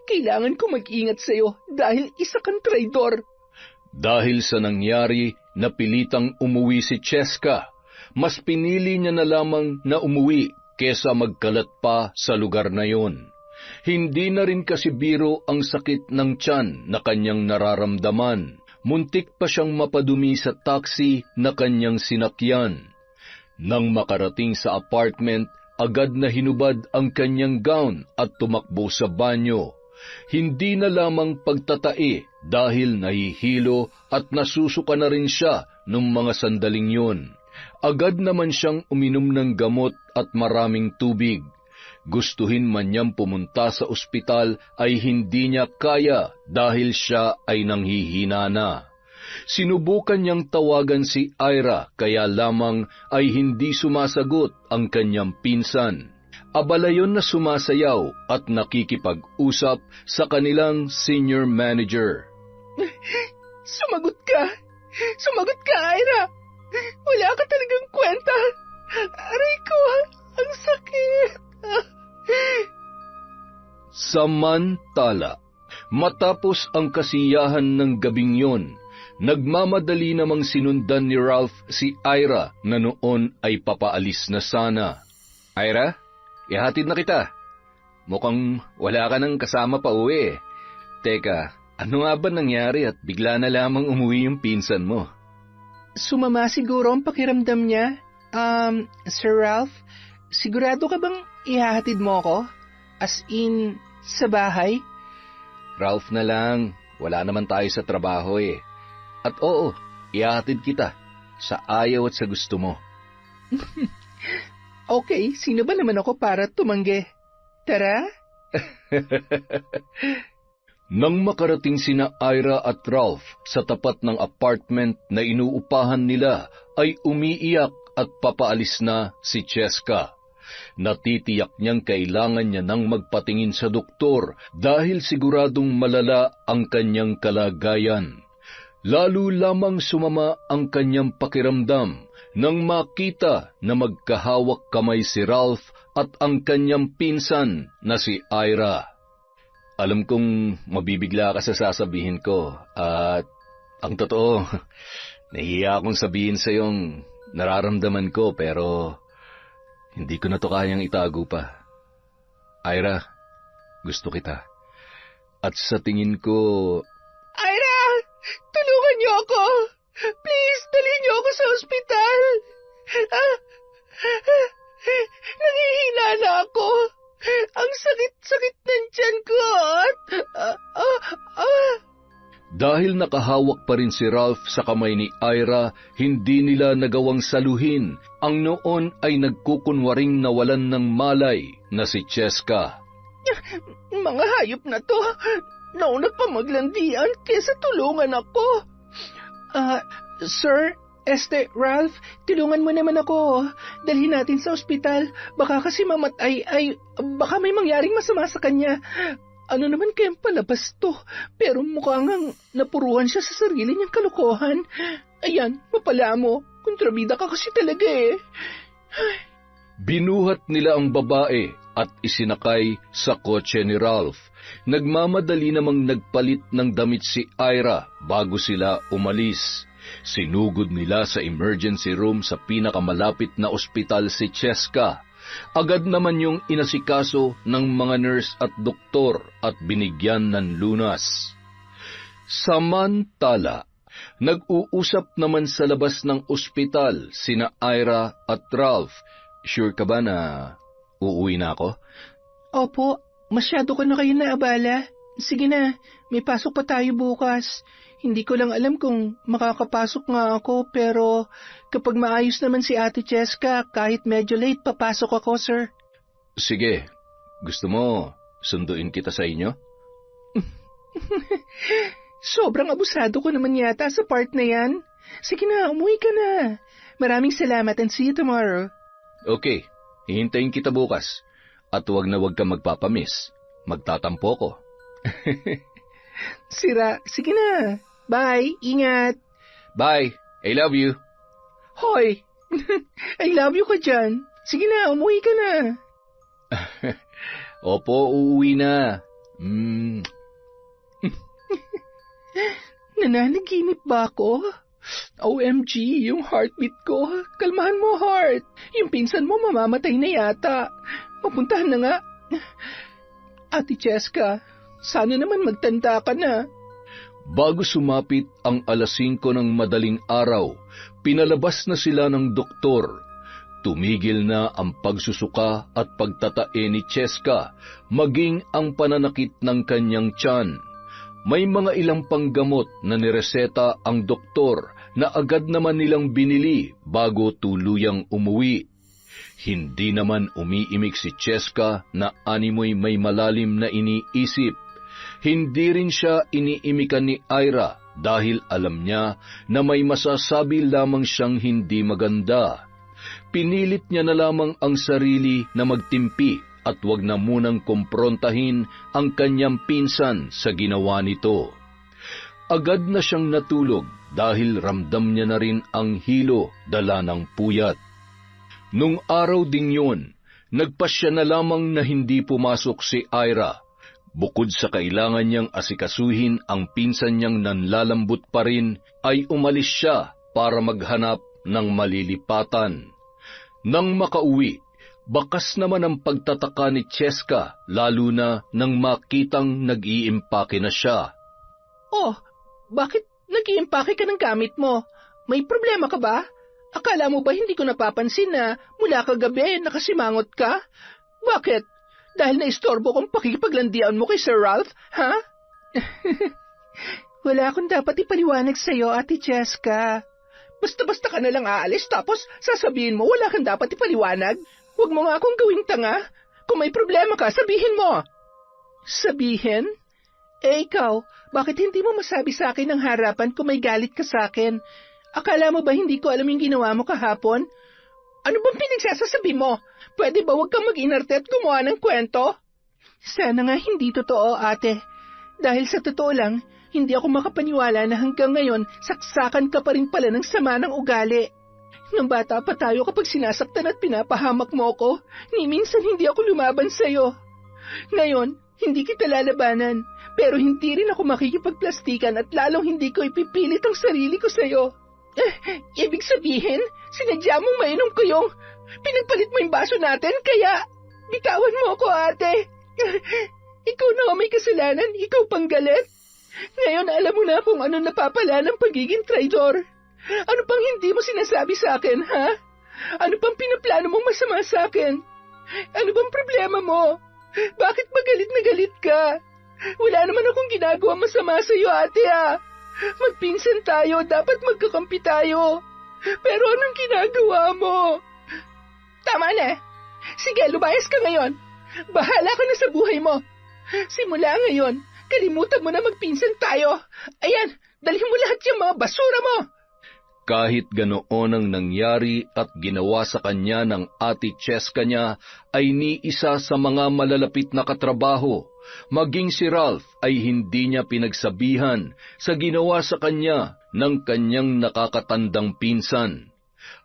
Kailangan ko mag-ingat sa'yo dahil isa kang traidor. Dahil sa nangyari, napilitang umuwi si Cheska. Mas pinili niya na lamang na umuwi kesa magkalat pa sa lugar na yon. Hindi na rin kasi biro ang sakit ng tiyan na kanyang nararamdaman. Muntik pa siyang mapadumi sa taxi na kanyang sinakyan. Nang makarating sa apartment, agad na hinubad ang kanyang gown at tumakbo sa banyo. Hindi na lamang pagtatae dahil nahihilo at nasusuka na rin siya nung mga sandaling yun. Agad naman siyang uminom ng gamot at maraming tubig. Gustuhin man niyang pumunta sa ospital ay hindi niya kaya dahil siya ay nanghihina na. Sinubukan niyang tawagan si Ira kaya lamang ay hindi sumasagot ang kanyang pinsan. Abala yon na sumasayaw at nakikipag-usap sa kanilang senior manager. Sumagot ka! Sumagot ka, Ira! Wala ka talagang kwenta! Aray ko, ang sakit! Samantala, matapos ang kasiyahan ng gabing yon, nagmamadali namang sinundan ni Ralph si Ira na noon ay papaalis na sana. Ira, ihatid na kita. Mukhang wala ka nang kasama pa uwi. Teka, ano nga ba nangyari at bigla na lamang umuwi yung pinsan mo? Sumama siguro ang pakiramdam niya. Sir Ralph, sigurado ka bang ihahatid mo ako? As in, sa bahay? Ralph na lang, wala naman tayo sa trabaho eh. At oo, ihahatid kita sa ayaw at sa gusto mo. Okay, sino ba naman ako para tumanggi? Tara? Nang makarating sina Ira at Ralph sa tapat ng apartment na inuupahan nila, ay umiiyak at papaalis na si Cheska. Natitiyak niyang kailangan niya nang magpatingin sa doktor dahil siguradong malala ang kanyang kalagayan. Lalo lamang sumama ang kanyang pakiramdam nang makita na magkahawak kamay si Ralph at ang kanyang pinsan na si Ira. Alam kong mabibigla ka sa sasabihin ko at ang totoo, nahihiya akong sabihin sa iyong nararamdaman ko pero hindi ko na to kayang itago pa. Ira, gusto kita. At sa tingin ko... Ira! Tulungan niyo ako! Please, dalhin niyo ako sa ospital! Nangihina na ako! Ang sakit-sakit ng tiyan ko Dahil nakahawak pa rin si Ralph sa kamay ni Ira, hindi nila nagawang saluhin ang noon ay nagkukunwaring nawalan ng malay na si Cheska. Mga hayop na to! Nauna pa maglandian kesa tulungan ako! Sir, Ralph, tulungan mo naman ako. Dalhin natin sa ospital. Baka kasi mamatay baka may mangyaring masama sa kanya. Ano naman kayang palabas to? Pero mukhang napuruhan siya sa sarili niyang kalokohan. Ayan, mapala mo. Kontrabida ka kasi talaga eh. Binuhat nila ang babae at isinakay sa kotse ni Ralph. Nagmamadali namang nagpalit ng damit si Ira bago sila umalis. Sinugod nila sa emergency room sa pinakamalapit na ospital si Cheska. Agad naman yung inasikaso ng mga nurse at doktor at binigyan ng lunas. Samantala, nag-uusap naman sa labas ng ospital sina Ira at Ralph. Sure ka ba na uuwi na ako? Opo, masyado ko na kayo naabala. Sige na, may pasok pa tayo bukas. Hindi ko lang alam kung makakapasok nga ako, pero kapag maayos naman si Ate Cheska, kahit medyo late, papasok ako, sir. Sige, gusto mo sunduin kita sa inyo? Sobrang abusado ko naman yata sa part na yan. Sige na, umuwi ka na. Maraming salamat and see you tomorrow. Okay, hihintayin kita bukas. At huwag na huwag ka magpapamiss. magtatampo ko. Sira, sige na. Bye, ingat. Bye, I love you. Hoy, I love you ka dyan. Sige na, umuwi ka na. Opo, uuwi na. Nananaginip ba ako? OMG, yung heartbeat ko. Kalmahan mo, heart. Yung pinsan mo mamamatay na yata. Mapuntahan na nga. Ate Cheska, sana naman magtanda ka na. Bago sumapit ang 5:00 ng madaling araw, pinalabas na sila ng doktor. Tumigil na ang pagsusuka at pagtatae ni Cheska, maging ang pananakit ng kanyang tiyan. May mga ilang panggamot na nireseta ang doktor na agad naman nilang binili bago tuluyang umuwi. Hindi naman umiimik si Cheska na animoy may malalim na iniisip. Hindi rin siya iniimikan ni Ira dahil alam niya na may masasabi lamang siyang hindi maganda. Pinilit niya na lamang ang sarili na magtimpi at wag na munang kumprontahin ang kanyang pinsan sa ginawa nito. Agad na siyang natulog dahil ramdam niya na rin ang hilo dala ng puyat. Nung araw ding yun, nagpasya na lamang na hindi pumasok si Ira. Bukod sa kailangan niyang asikasuhin ang pinsan niyang nanlalambot pa rin, ay umalis siya para maghanap ng malilipatan. Nang makauwi, bakas naman ang pagtataka ni Cheska, lalo na nang makitang nag-iimpake na siya. Oh, bakit nag-iimpake ka ng gamit mo? May problema ka ba? Akala mo ba hindi ko napapansin na mula kagabi nakasimangot ka? Bakit? Dahil naistorbo kong pakikipaglandian mo kay Sir Ralph, ha? Wala akong dapat ipaliwanag sa'yo, Ate Cheska. Basta-basta ka na lang aalis tapos sasabihin mo wala kang dapat ipaliwanag? Huwag mo nga akong gawing tanga. Kung may problema ka, sabihin mo. Sabihin? Eh ikaw, bakit hindi mo masabi sa akin ng harapan kung may galit ka sa akin? Akala mo ba hindi ko alam yung ginawa mo kahapon? Ano bang pinagsasasabi mo? Pwede ba huwag kang mag-inarte at gumawa ng kwento? Sana nga hindi totoo, ate. Dahil sa totoo lang, hindi ako makapaniwala na hanggang ngayon saksakan ka pa rin pala ng sama ng ugali. Nung bata pa tayo kapag sinasaktan at pinapahamak mo ko, ni minsan hindi ako lumaban sa'yo. Ngayon, hindi kita lalabanan, pero hindi rin ako makikipagplastikan at lalong hindi ko ipipilit ang sarili ko sa'yo. Ibig sabihin, sinadya mong mainom ko yung pinagpalit mo yung baso natin, kaya bitawan mo ako, ate. Ikaw na nga may kasalanan, ikaw pang galit. Ngayon alam mo na kung ano napapala ng pagiging traidor. Ano pang hindi mo sinasabi sa akin, ha? Ano pang pinaplano mong masama sa akin? Ano bang problema mo? Bakit magalit na galit ka? Wala naman akong ginagawa masama sa iyo, ate, ha? Magpinsan tayo, dapat magkakampi tayo. Pero anong ginagawa mo? Tama na. Sige, lumayas ka ngayon. Bahala ka na sa buhay mo. Simula ngayon, kalimutan mo na magpinsan tayo. Ayan, dalhin mo lahat yung mga basura mo. Kahit ganoon ang nangyari at ginawa sa kanya ng ate Cheska niya, ay ni isa sa mga malalapit na katrabaho. Maging si Ralph ay hindi niya pinagsabihan sa ginawa sa kanya ng kanyang nakakatandang pinsan.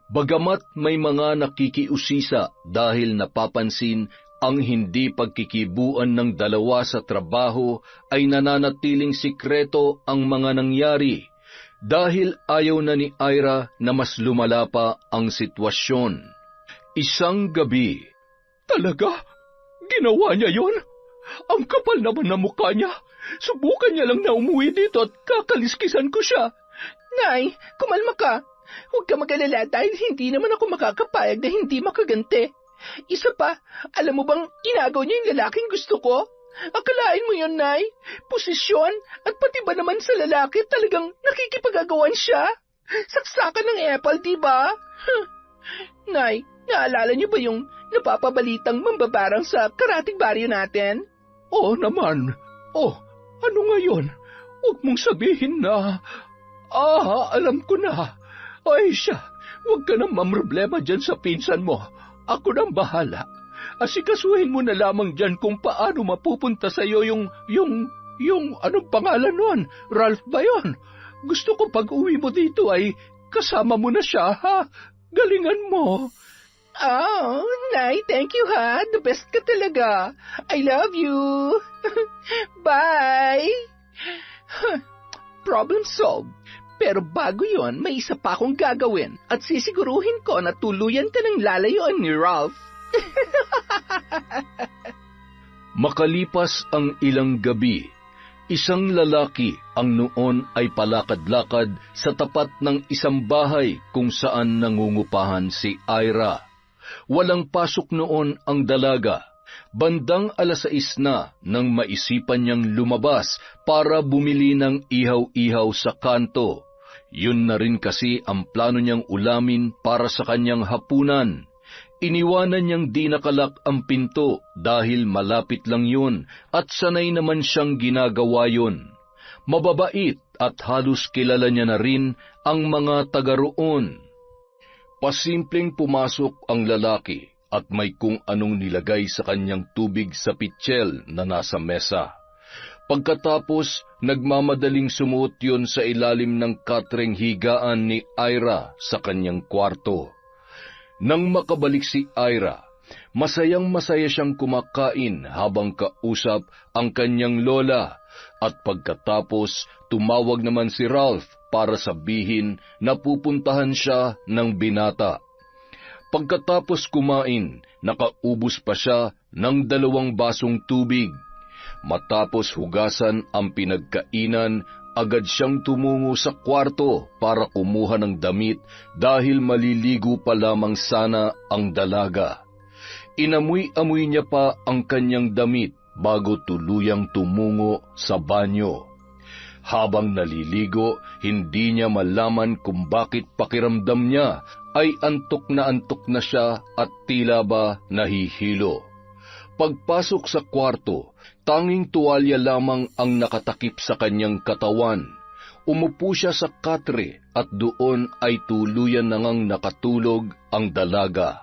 Bagamat may mga nakikiusisa dahil napapansin ang hindi pagkikibuan ng dalawa sa trabaho, ay nananatiling sikreto ang mga nangyari dahil ayaw na ni Ira na mas lumala pa ang sitwasyon. Isang gabi, Talaga? Ginawa niya yon? Ang kapal naman na mukha niya. Subukan niya lang na umuwi dito at kakaliskisan ko siya. Nay, kumalma ka. Huwag ka mag-alala dahil hindi naman ako makakapayag na hindi makaganti. Isa pa, alam mo bang inagaw niya yung lalaking gusto ko? Akalain mo yun, Nay? Posisyon at pati ba naman sa lalaki talagang nakikipagagawan siya? Saksakan ng apple, di ba? Nay, naalala niyo ba yung napapabalitang mambabarang sa karatig baryo natin? Oo naman. Ano ngayon? Huwag mong sabihin na... alam ko na. Ay siya, huwag ka nang mamroblema dyan sa pinsan mo. Ako nang bahala. Asikasuhin mo na lamang dyan kung paano mapupunta sa'yo yung anong pangalan nun? Ralph ba yun? Gusto ko pag uwi mo dito ay kasama mo na siya, ha? Galingan mo. Oh, Nay, thank you, ha? The best ka talaga. I love you. Bye. Problem solved. Pero bago yon, may isa pa akong gagawin at sisiguruhin ko na tuluyan ka ng lalayuan ni Ralph. Makalipas ang ilang gabi, isang lalaki ang noon ay palakad-lakad sa tapat ng isang bahay kung saan nangungupahan si Ira. Walang pasok noon ang dalaga. Bandang 6:00 na nang maisipan niyang lumabas para bumili ng ihaw-ihaw sa kanto. Yun na rin kasi ang plano niyang ulamin para sa kanyang hapunan. Iniwanan niyang di nakalak ang pinto dahil malapit lang yun at sanay naman siyang ginagawa yun. Mababait at halos kilala niya na rin ang mga taga roon. Pasimpleng pumasok ang lalaki at may kung anong nilagay sa kanyang tubig sa pitsil na nasa mesa. Pagkatapos, nagmamadaling sumuot yun sa ilalim ng katreng higaan ni Ira sa kanyang kwarto. Nang makabalik si Ira, masayang-masaya siyang kumakain habang kausap ang kanyang lola at pagkatapos tumawag naman si Ralph para sabihin na pupuntahan siya ng binata. Pagkatapos kumain, nakaubos pa siya ng 2 basong tubig. Matapos hugasan ang pinagkainan, agad siyang tumungo sa kwarto para kumuha ng damit dahil maliligo pa lamang sana ang dalaga. Inamoy-amoy niya pa ang kanyang damit bago tuluyang tumungo sa banyo. Habang naliligo, hindi niya malaman kung bakit pakiramdam niya ay antok na siya at tila ba nahihilo. Pagpasok sa kwarto, tanging tuwalya lamang ang nakatakip sa kanyang katawan. Umupo siya sa katre at doon ay tuluyan na ngang nakatulog ang dalaga.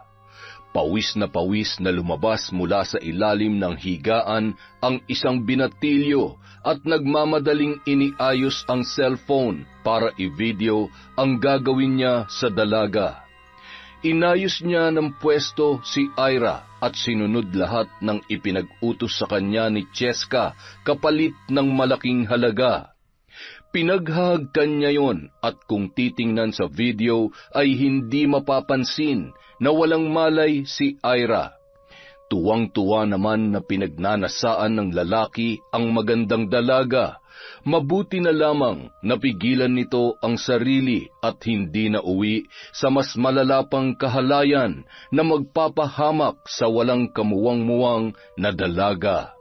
Pawis na lumabas mula sa ilalim ng higaan ang isang binatilyo at nagmamadaling iniayos ang cellphone para i-video ang gagawin niya sa dalaga. Inayos niya ng pwesto si Ira at sinunod lahat ng ipinag-utos sa kanya ni Cheska kapalit ng malaking halaga. Pinaghahagkan niya yon at kung titingnan sa video ay hindi mapapansin na walang malay si Ira. Tuwang-tuwa naman na pinagnanasaan ng lalaki ang magandang dalaga. Mabuti na lamang napigilan nito ang sarili at hindi na uwi sa mas malalapang kahalayan na magpapahamak sa walang kamuwang-muwang na dalaga.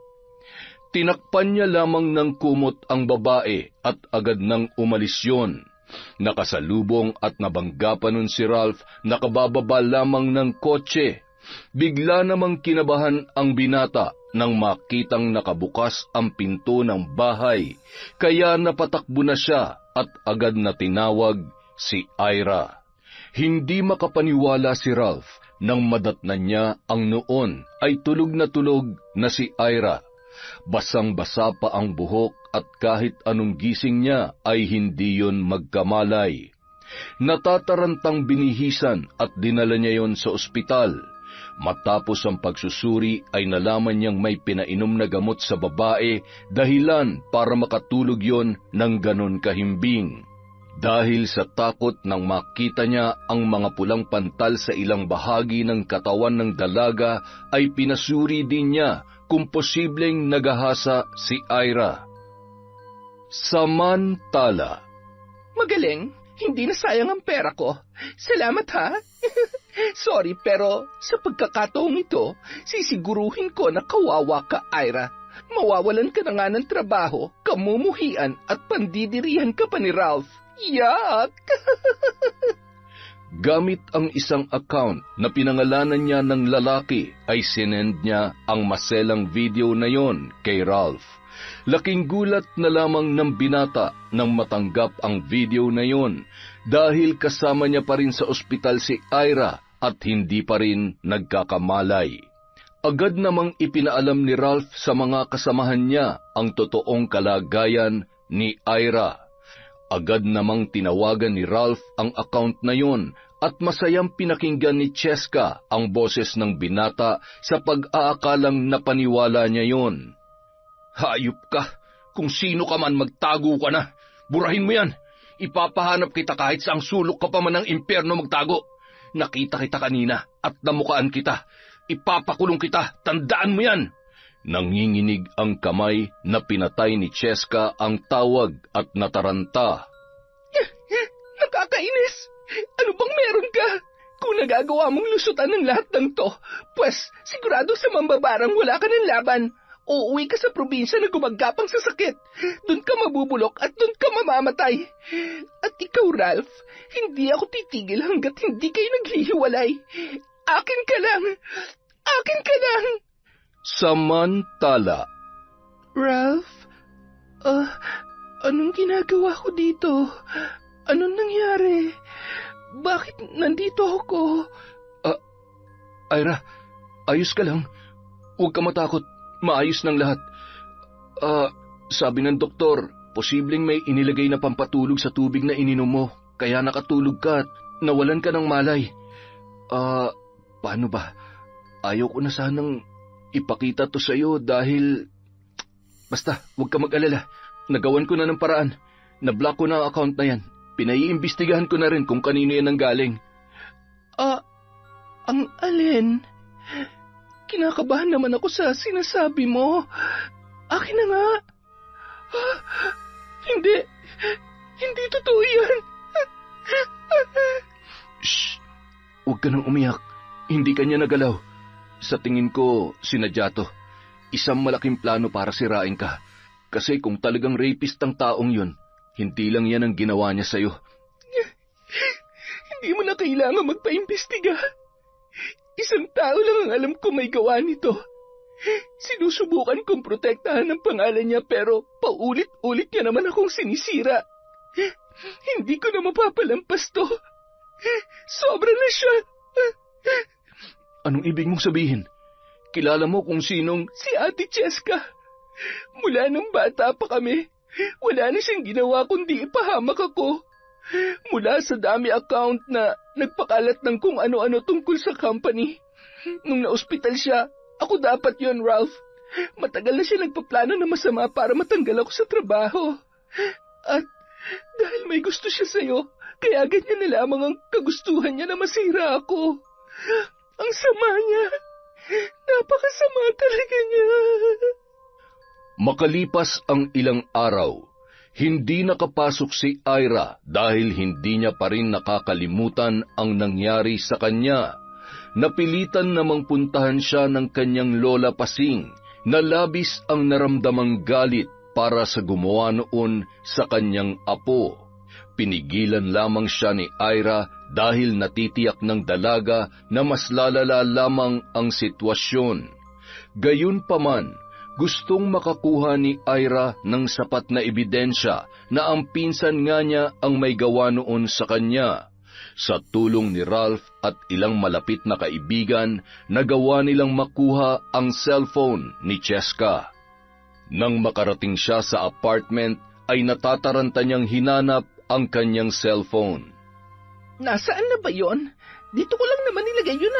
Tinakpan niya lamang ng kumot ang babae at agad nang umalis yun. Nakasalubong at nabangga pa nun si Ralph na kabababa lamang ng kotse. Bigla namang kinabahan ang binata nang makitang nakabukas ang pinto ng bahay, kaya napatakbo na siya at agad na tinawag si Ira. Hindi makapaniwala si Ralph nang madatnan niya ang noon ay tulog na si Ira. Basang-basa pa ang buhok at kahit anong gising niya ay hindi yon magkamalay. Natatarantang binihisan at dinala niya yon sa ospital. Matapos ang pagsusuri ay nalaman niyang may pinainom na gamot sa babae dahilan para makatulog yon ng ganon kahimbing. Dahil sa takot nang makita niya ang mga pulang pantal sa ilang bahagi ng katawan ng dalaga ay pinasuri din niya kung posibleng nagahasa si Ira. Samantala, Magaling, hindi na sayang ang pera ko. Salamat, ha? Sorry, pero sa pagkakataong ito, sisiguruhin ko na kawawa ka, Ira. Mawawalan ka na nga ng trabaho, kamumuhian at pandidirihan ka pa ni Ralph. Yak! gamit ang isang account na pinangalanan niya ng lalaki ay sinend niya ang maselang video na yon kay Ralph. Laking gulat na lamang ng binata nang matanggap ang video na yon dahil kasama niya pa rin sa ospital si Ira at hindi pa rin nagkakamalay. Agad namang ipinaalam ni Ralph sa mga kasamahan niya ang totoong kalagayan ni Ira. Agad namang tinawagan ni Ralph ang account na yon at masayang pinakinggan ni Cheska ang boses ng binata sa pag-aakalang napaniwala niya yon. Hayop ka! Kung sino ka man, magtago ka na! Burahin mo yan! Ipapahanap kita kahit sa ang sulok ka pa man ng impyerno magtago! Nakita kita kanina at namukaan kita! Ipapakulong kita! Tandaan mo yan! Nanginginig ang kamay na pinatay ni Cheska ang tawag at nataranta. Nakakainis! Ano bang meron ka? Kung nagagawa mong lusutan ng lahat ng to, pues sigurado sa mambabarang wala ka ng laban. Uuwi ka sa probinsya na gumagapang sa sakit. Doon ka mabubulok at doon ka mamamatay. At ikaw, Ralph, hindi ako titigil hanggat hindi kayo naghihiwalay. Akin ka lang! Akin ka lang! Samantala. Ralph, anong ginagawa ko dito? Anong nangyari? Bakit nandito ako? Ira, ayos ka lang. Huwag ka matakot. Maayos ng lahat. Sabi ng doktor, posibleng may inilagay na pampatulog sa tubig na ininom mo, kaya nakatulog ka at nawalan ka ng malay. Paano ba? Ayaw ko na sanang ipakita to sa'yo dahil... Basta, huwag ka mag-alala. Nagawan ko na ng paraan. Na-block ko na ang account na yan. Pinaiimbestigahan ko na rin kung kanino yan ang galing. Ang alin? Kinakabahan naman ako sa sinasabi mo. Akin na nga. Hindi totoo yan. Shh! Huwag ka nang umiyak. Hindi kanya nagalaw. Sa tingin ko, sinadya to. Isang malaking plano para sirain ka. Kasi kung talagang rapist ang taong yun, hindi lang yan ang ginawa niya sa'yo. Hindi mo na kailangan magpaimbestiga. Isang tao lang ang alam ko may gawa nito. Sinusubukan kong protektahan ang pangalan niya pero paulit-ulit niya naman akong sinisira. Hindi ko na mapapalampas to. Sobra na siya. Anong ibig mong sabihin? Kilala mo kung sinong... Si Ate Cheska. Mula nung bata pa kami, wala na siyang ginawa kundi ipahamak ako. Mula sa dami account na nagpakalat ng kung ano-ano tungkol sa company. Nung na-ospital siya, ako dapat yon, Ralph. Matagal na siya nagpaplano na masama para matanggal ako sa trabaho. At dahil may gusto siya sa'yo, kaya ganyan na lamang ang kagustuhan niya na masira ako. Ang sama niya. Napakasama talaga niya. Makalipas ang ilang araw, hindi nakapasok si Ira dahil hindi niya pa rin nakakalimutan ang nangyari sa kanya. Napilitan namang puntahan siya ng kanyang lola Pasing na labis ang naramdamang galit para sa gumawa noon sa kanyang apo. Pinigilan lamang siya ni Ira dahil natitiyak ng dalaga na mas lalala lamang ang sitwasyon. Gayunpaman, gustong makakuha ni Ira ng sapat na ebidensya na ang pinsan nga niya ang may gawa noon sa kanya. Sa tulong ni Ralph at ilang malapit na kaibigan, nagawa nilang makuha ang cellphone ni Cheska. Nang makarating siya sa apartment, ay natataranta niyang hinanap ang kanyang cellphone. Nasaan na ba yon? Dito ko lang naman nilagay yun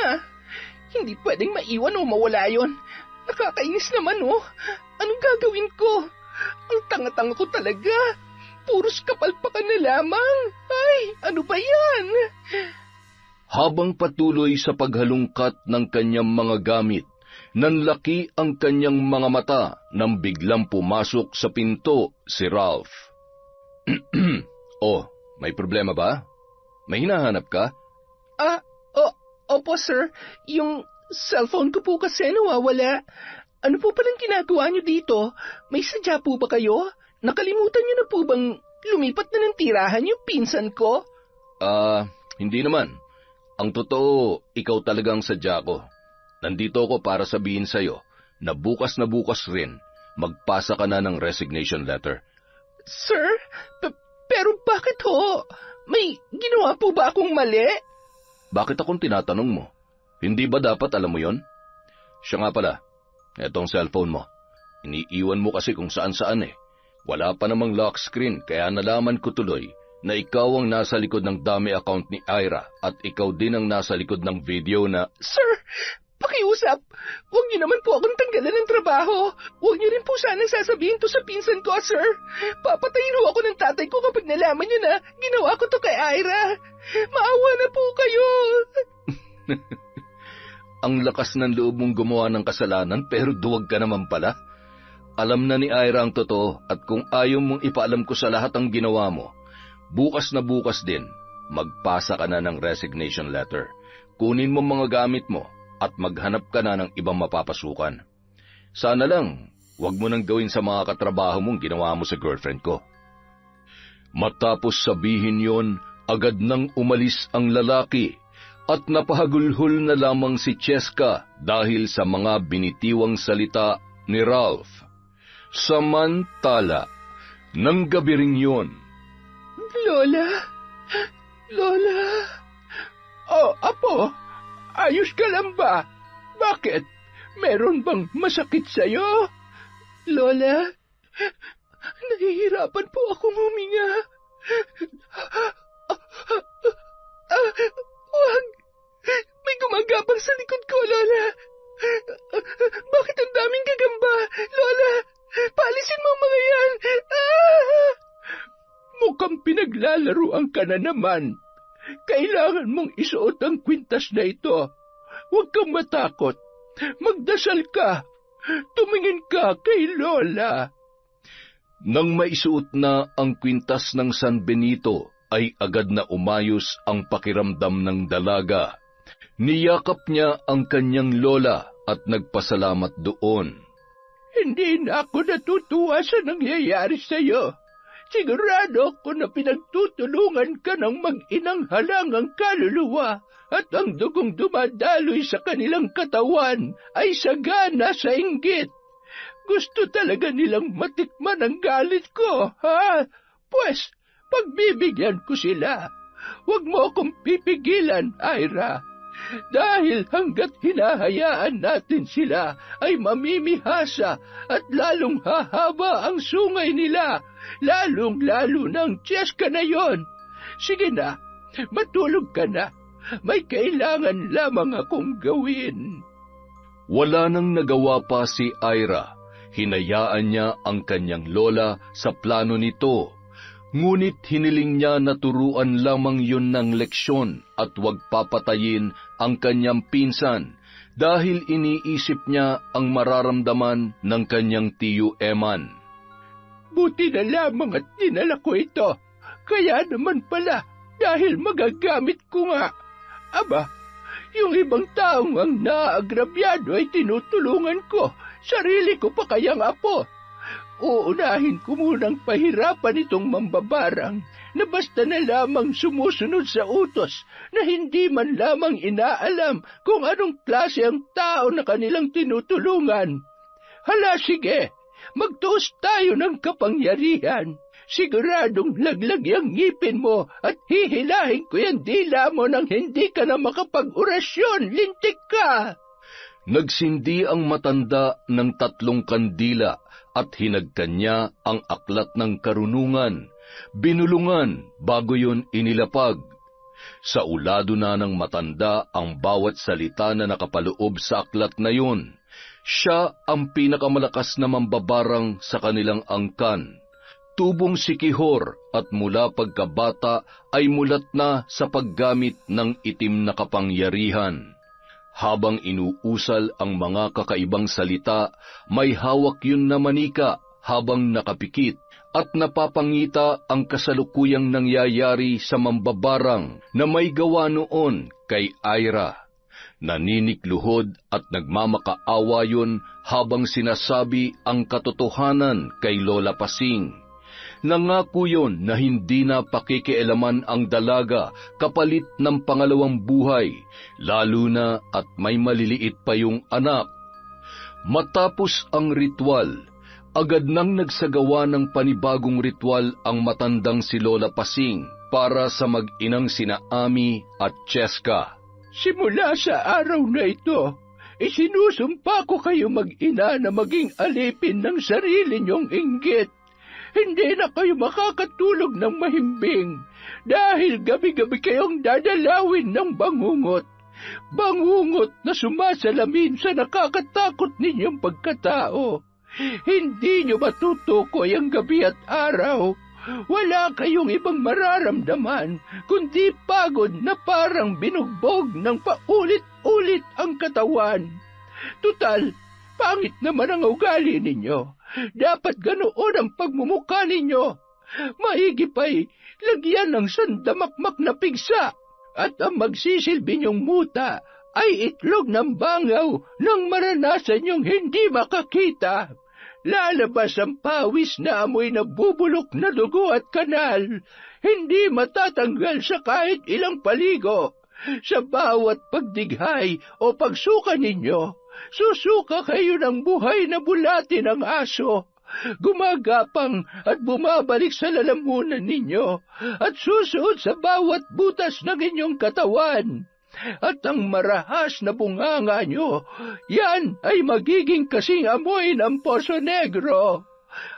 Hindi pwedeng maiwan o mawala yon. Nakakainis naman Anong gagawin ko? Ang tanga-tanga ko talaga. Puros kapalpakan na lamang. Ay, ano ba yan? Habang patuloy sa paghalungkat ng kanyang mga gamit, nanlaki ang kanyang mga mata nang biglang pumasok sa pinto si Ralph. Oh, may problema ba? May hinahanap ka? Opo sir. Yung cellphone ko po kasi nawawala. Ano po palang ginagawa niyo dito? May sadya po ba kayo? Nakalimutan niyo na po bang lumipat na ng tirahan yung pinsan ko? Hindi naman. Ang totoo, ikaw talagang sadya ko. Nandito ako para sabihin sa'yo na bukas rin, magpasa ka na ng resignation letter. Sir, pero bakit ho? May ginawa po ba akong mali? Bakit akong tinatanong mo? Hindi ba dapat alam mo yon? Siya nga pala, etong cellphone mo. Iniiwan mo kasi kung saan-saan eh. Wala pa namang lock screen kaya nalaman ko tuloy na ikaw ang nasa likod ng dummy account ni Ira at ikaw din ang nasa likod ng video na... Sir, pakiusap. Huwag niyo naman po akong tanggalan ng trabaho. Huwag niyo rin po sanang sasabihin to sa pinsan ko, sir. Papatayin ho ako ng tatay ko kapag nalaman niyo na ginawa ko to kay Ira. Maawa na po kayo. Ang lakas ng loob mong gumawa ng kasalanan pero duwag ka naman pala. Alam na ni Ira ang totoo at kung ayaw mong ipaalam ko sa lahat ang ginawa mo, bukas na bukas din, magpasa ka na ng resignation letter. Kunin mo mga gamit mo at maghanap ka na ng ibang mapapasukan. Sana lang, wag mo nang gawin sa mga katrabaho mong ginawa mo sa girlfriend ko. Matapos sabihin yon, agad nang umalis ang lalaki at napahagulhol na lamang si Cheska dahil sa mga binitiwang salita ni Ralph. Samantala, nang gabi ring yun, Lola? Lola? Oh, Apo, ayos ka lang ba? Bakit? Meron bang masakit sa'yo? Lola? Nahihirapan po akong huminga. Wag! May gumagapang sa likod ko, Lola. Bakit ang daming gagamba? Lola, paalisin mo ang mga yan. Mukhang pinaglalaruan ka na naman. Kailangan mong isuot ang kwintas na ito. Huwag kang matakot. Magdasal ka. Tumingin ka kay Lola. Nang maisuot na ang kwintas ng San Benito, ay agad na umayos ang pakiramdam ng dalaga. Niyakap niya ang kanyang lola at nagpasalamat doon. Hindi na ako natutuwa sa nangyayari sa'yo. Sigurado ako na pinagtutulungan ka ng mag-inang halangang kaluluwa at ang dugong dumadaloy sa kanilang katawan ay sagana sa inggit. Gusto talaga nilang matikman ang galit ko, ha? Pues, pagbibigyan ko sila. Huwag mo akong pipigilan, Ira. Dahil hanggat hinahayaan natin sila ay mamimihasa at lalong hahaba ang sungay nila, lalong-lalo ng Cheska na yon. Sige na, matulog ka na. May kailangan lamang akong gawin. Wala nang nagawa pa si Ira. Hinayaan niya ang kanyang lola sa plano nito. Ngunit hiniling niya na turuan lamang yun ng leksyon at huwag papatayin ang kanyang pinsan dahil iniisip niya ang mararamdaman ng kanyang tiyo Eman. Buti na lamang at dinala ko ito. Kaya naman pala dahil magagamit ko nga. Aba, yung ibang taong ang naagrabyado ay tinutulungan ko. Sarili ko pa kayang apo. Uunahin ko munang pahirapan itong mambabarang na basta na lamang sumusunod sa utos na hindi man lamang inaalam kung anong klase ang tao na kanilang tinutulungan. Hala, sige, magtuos tayo ng kapangyarihan. Siguradong laglag yung ngipin mo at hihilahin ko yung dila mo nang hindi ka na makapag-orasyon. Lintik ka! Nagsindi ang matanda ng 3 kandila at hinagkan niya ang aklat ng karunungan. Binulungan bago yun inilapag. Sa ulado na ng matanda ang bawat salita na nakapaloob sa aklat na yun. Siya ang pinakamalakas na mambabarang sa kanilang angkan. Tubong si Kihor at mula pagkabata ay mulat na sa paggamit ng itim na kapangyarihan. Habang inuusal ang mga kakaibang salita, may hawak yun na manika habang nakapikit at napapangita ang kasalukuyang nangyayari sa mambabarang na may gawa noon kay Ira. Naninikluhod at nagmamakaawa yun habang sinasabi ang katotohanan kay Lola Pasing. Nangako yun na hindi na pakikialaman ang dalaga kapalit ng pangalawang buhay, lalo na at may maliliit pa yung anak. Matapos ang ritual, agad nang nagsagawa ng panibagong ritual ang matandang si Lola Pasing para sa mag-inang sina Ami at Cheska. Simula sa araw na ito, Isinusumpa ko kayo mag-ina na maging alipin ng sarili niyong inggit. Hindi na kayo makakatulog ng mahimbing dahil gabi-gabi kayong dadalawin ng bangungot. Bangungot na sumasalamin sa nakakatakot ninyong pagkatao. Hindi nyo matutukoy ang gabi at araw. Wala kayong ibang mararamdaman kundi pagod na parang binugbog ng paulit-ulit ang katawan. Tutal, pangit naman ang ugali ninyo. Dapat ganoon ang pagmumukha ninyo. Maigi pa'y lagyan ng sandamakmak na pigsa at ang magsisilbi niyong muta ay itlog ng bangaw nang maranasan niyong hindi makakita. Lalabas ang pawis na amoy na bubulok na dugo at kanal, hindi matatanggal sa kahit ilang paligo. Sa bawat pagdighay o pagsuka ninyo, susuka kayo ng buhay na bulati ng aso. Gumagapang at bumabalik sa lalamunan ninyo at susuot sa bawat butas ng inyong katawan. At ang marahas na bunganga nyo, yan ay magiging kasing amoy ng Poso Negro.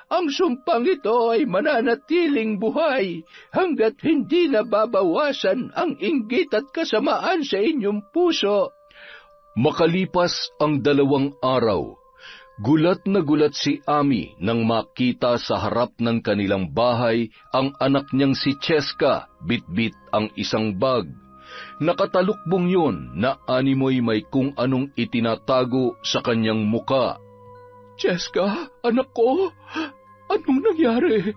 Ang sumpang ito ay mananatiling buhay hanggat hindi nababawasan ang inggit at kasamaan sa inyong puso. Makalipas ang 2 araw, gulat na gulat si Ami nang makita sa harap ng kanilang bahay ang anak niyang si Cheska, bitbit ang isang bag. Nakatalukbong yun na animoy may kung anong itinatago sa kanyang muka. Cheska, anak ko, anong nangyari?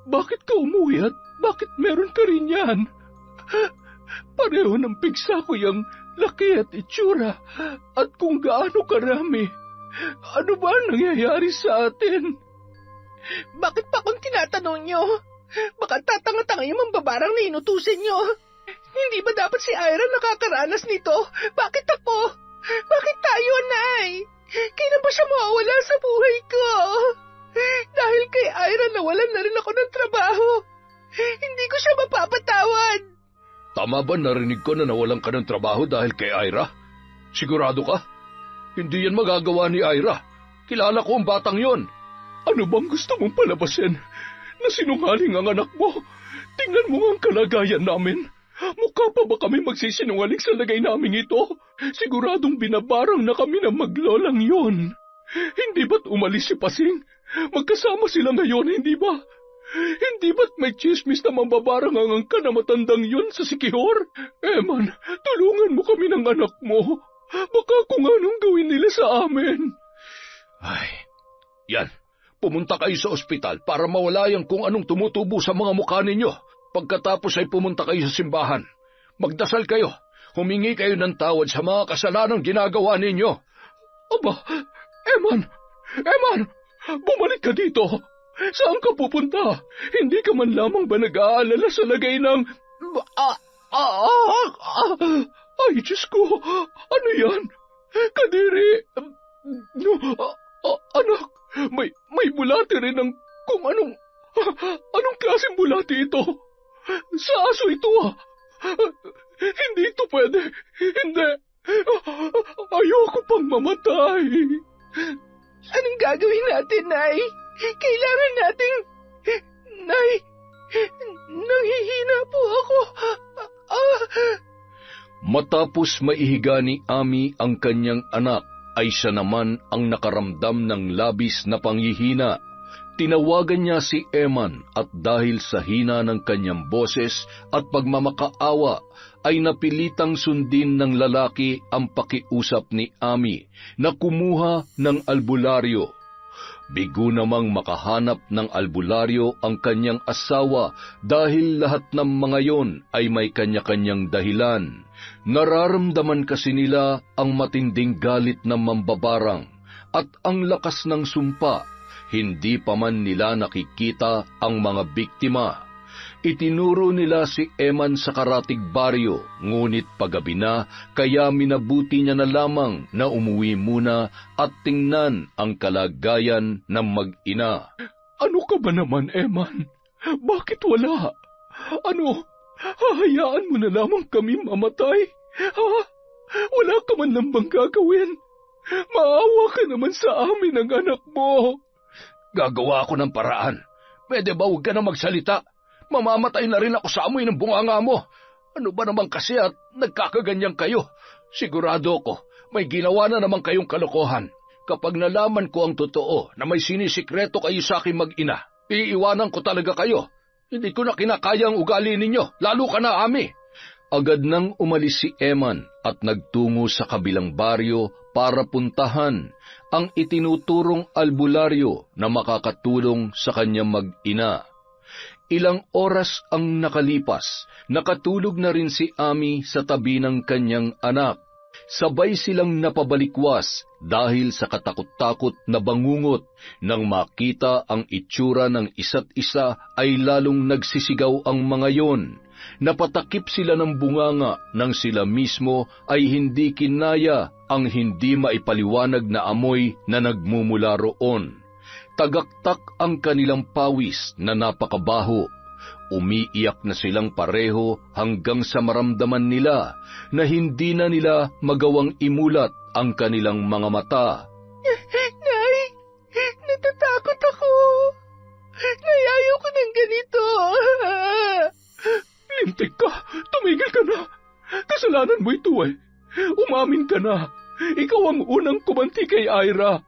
Bakit ka umuwi at bakit meron ka rin yan? Pareho ng pigsa ko yung laki at itsura at kung gaano karami. Ano ba nangyayari sa atin? Bakit pa akong tinatanong nyo? Baka tatanga-tanga yung mambabarang na inutusin nyo. Hindi ba dapat si Ira nakakaranas nito? Bakit ako? Bakit tayo, Nay? Kailan ba siya mawawala sa buhay ko? Dahil kay Ira nawalan na rin ako ng trabaho. Hindi ko siya mapapatawad. Tama ba narinig ko na nawalan ka ng trabaho dahil kay Ira? Sigurado ka? Hindi yan magagawa ni Ira. Kilala ko ang batang yon. Ano bang gusto mong palabasin? Na sinungaling ang anak mo? Tingnan mo ang kalagayan namin. Mukha pa ba kami magsisinungaling sa lagay namin ito? Siguradong binabarang na kami ng maglolang yon. Hindi ba't umalis si Pasing? Magkasama sila ngayon, hindi ba? Hindi ba't may chismis na mambabarang ang angka na matandang yon sa Sikihor? Eman, tulungan mo kami ng anak mo. Baka kung anong gawin nila sa amin. Ay, yan. Pumunta kayo sa ospital para mawalayan kung anong tumutubo sa mga mukha ninyo. Pagkatapos ay pumunta kayo sa simbahan. Magdasal kayo. Humingi kayo ng tawad sa mga kasalanang ginagawa ninyo. Aba, Eman, bumalik ka dito. Saan ka pupunta? Hindi ka man lamang ba nag-aalala sa lagay ng... Ay, Diyos ko, ano yan? Kadiri, anak, may bulati rin ng kung anong klaseng bulati ito? Sa aso ito, Hindi ito pwede, hindi. Ayoko pang mamatay. Anong gagawin natin, Nay? Kailangan nating... Nay, nanghihina po ako. Matapos maihiga ni Ami ang kanyang anak, ay siya naman ang nakaramdam ng labis na panghihina. Tinawagan niya si Eman at dahil sa hina ng kanyang boses at pagmamakaawa, ay napilitang sundin ng lalaki ang pakiusap ni Ami na kumuha ng albularyo. Bigo namang makahanap ng albularyo ang kanyang asawa dahil lahat ng mga yon ay may kanya-kanyang dahilan. Nararamdaman kasi nila ang matinding galit ng mambabarang at ang lakas ng sumpa. Hindi pa man nila nakikita ang mga biktima. Itinuro nila si Eman sa karatig baryo, ngunit paggabi na, kaya minabuti niya na lamang na umuwi muna at tingnan ang kalagayan ng mag-ina. Ano ka ba naman, Eman? Bakit wala? Ano, hahayaan mo na lamang kami mamatay? Ha? Wala ka man lang bang gagawin? Maawa ka naman sa amin ang anak mo. Gagawa ako ng paraan. Pwede ba huwag ka na magsalita? Mamamatay na rin ako sa amoy ng bunganga mo. Ano ba naman kasi at nagkakaganyan kayo? Sigurado ko, may ginawa na naman kayong kalokohan. Kapag nalaman ko ang totoo na may sinisikreto kayo sa aking mag-ina, iiwanan ko talaga kayo. Hindi ko na kinakaya ang ugali ninyo, lalo ka na, Ami. Agad nang umalis si Eman at nagtungo sa kabilang baryo para puntahan ang itinuturong albularyo na makakatulong sa kanyang mag-ina. Ilang oras ang nakalipas, nakatulog na rin si Ami sa tabi ng kanyang anak. Sabay silang napabalikwas dahil sa katakot-takot na bangungot. Nang makita ang itsura ng isa't isa ay lalong nagsisigaw ang mga yon. Napatakip sila ng bunganga nang sila mismo ay hindi kinaya ang hindi maipaliwanag na amoy na nagmumula roon. Tagaktak ang kanilang pawis na napakabaho. Umiiyak na silang pareho hanggang sa maramdaman nila na hindi na nila magawang imulat ang kanilang mga mata. Nay, natatakot ako. Nay, ayaw ko ng ganito. Lintik ka! Tumigil ka na! Kasalanan mo ito eh. Umamin ka na. Ikaw ang unang kumanti kay Ira.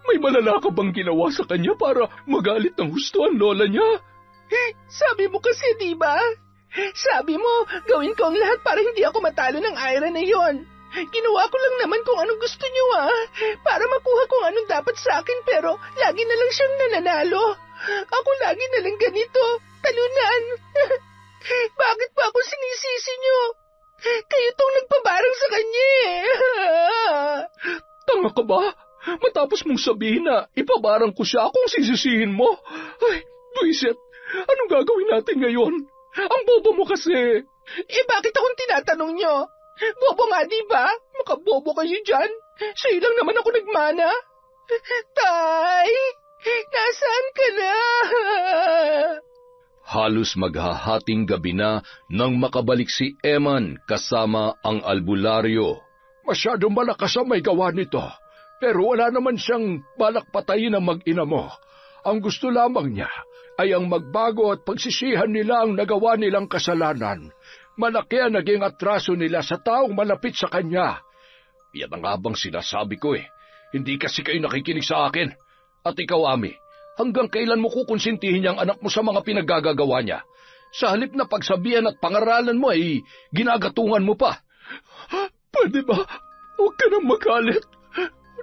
May malala ka bang ginawa sa kanya para magalit ng husto ang lola niya? Sabi mo kasi, di ba? Sabi mo, gawin ko ang lahat para hindi ako matalo ng Ira na yon. Ginawa ko lang naman kung anong gusto niyo, para makuha kung anong dapat sa akin, pero lagi na lang siyang nananalo. Ako lagi na lang ganito, talunan. Bakit pa ako sinisisi niyo? Kayo tong nagpabarang sa kanya Tanga ka ba? Matapos mong sabihin na ipabarang ko siya kung sisisihin mo. Ay, buisit, anong gagawin natin ngayon? Ang bobo mo kasi. Bakit akong tinatanong niyo? Bobo nga, di ba? Makabobo kayo dyan. Sa'yo lang naman ako nagmana. Tay, nasaan ka na? Halos maghahating gabi na nang makabalik si Eman kasama ang albularyo. Masyadong malakas ang may gawa nito, pero wala naman siyang balak patayin ang mag-ina mo. Ang gusto lamang niya ay ang magbago at pagsisihan nila ang nagawa nilang kasalanan. Malaki ang naging atraso nila sa taong malapit sa kanya. Yan ang abang sinasabi ko eh. Hindi kasi kayo nakikinig sa akin. At ikaw, Ami, hanggang kailan mo kukonsintihin niyang anak mo sa mga pinaggagawa niya? Sa halip na pagsabihan at pangaralan mo ay ginagatungan mo pa. Pwede ba? Huwag ka nang magalit.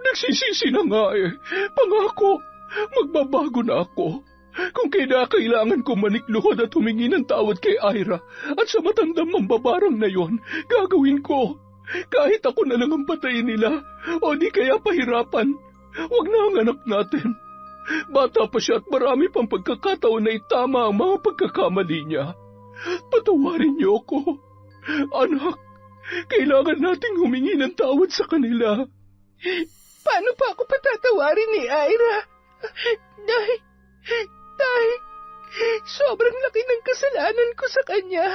Nagsisisi na nga eh. Pangako, magbabago na ako. Kung kailangan ko manikluhod at humingi ng tawad kay Ira at sa matandang mambabarang na yon, gagawin ko. Kahit ako na lang ang patayin nila o di kaya pahirapan. Huwag na ang anak natin. Bata pa siya at marami pang pagkakataon na itama ang mga pagkakamali niya. Patawarin niyo ako. Anak, kailangan nating humingi ng tawad sa kanila. Paano pa ako patatawarin ni Ira? Tay, sobrang laki ng kasalanan ko sa kanya.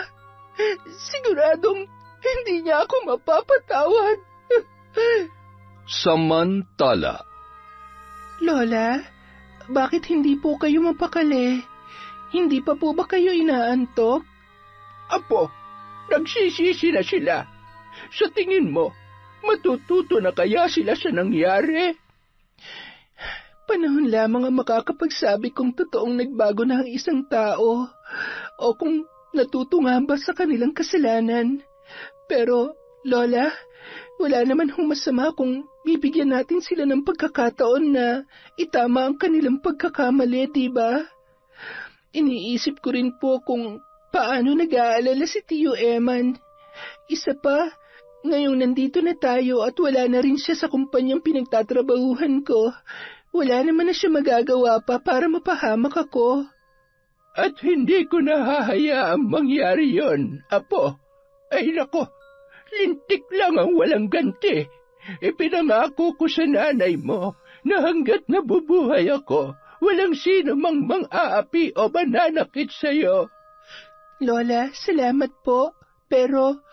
Siguradong hindi niya ako mapapatawad. Samantala, Lola, bakit hindi po kayo mapakali? Hindi pa po ba kayo inaantok? Apo, nagsisisi na sila. Sa tingin mo, matututo na kaya sila sa nangyari? Panahon lamang ang makakapagsabi kung totoong nagbago na ang isang tao o kung natuto nga ba sa kanilang kasalanan. Pero, Lola, wala naman hong masama kung bibigyan natin sila ng pagkakataon na itama ang kanilang pagkakamali, diba? Iniisip ko rin po kung paano nag-aalala si Tio Eman. Isa pa, ngayong nandito na tayo at wala na rin siya sa kumpanyang pinagtatrabahuhan ko, wala naman na siya magagawa pa para mapahamak ako. At hindi ko nahahayaang mangyari yon, Apo. Ay nako, lintik lang ang walang ganti. Ipinangako ko sa nanay mo na hanggat nabubuhay ako, walang sino mang mang-aapi o mananakit sa'yo. Lola, salamat po. Pero,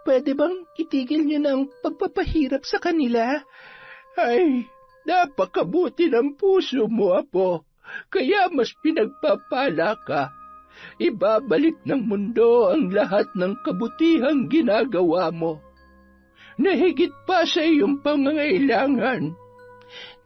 pwede bang itigil niyo na ang pagpapahirap sa kanila? Ay, napakabuti ng puso mo, Apo. Kaya mas pinagpapala ka. Ibabalik ng mundo ang lahat ng kabutihang ginagawa mo. Nahigit pa sa iyong pangangailangan.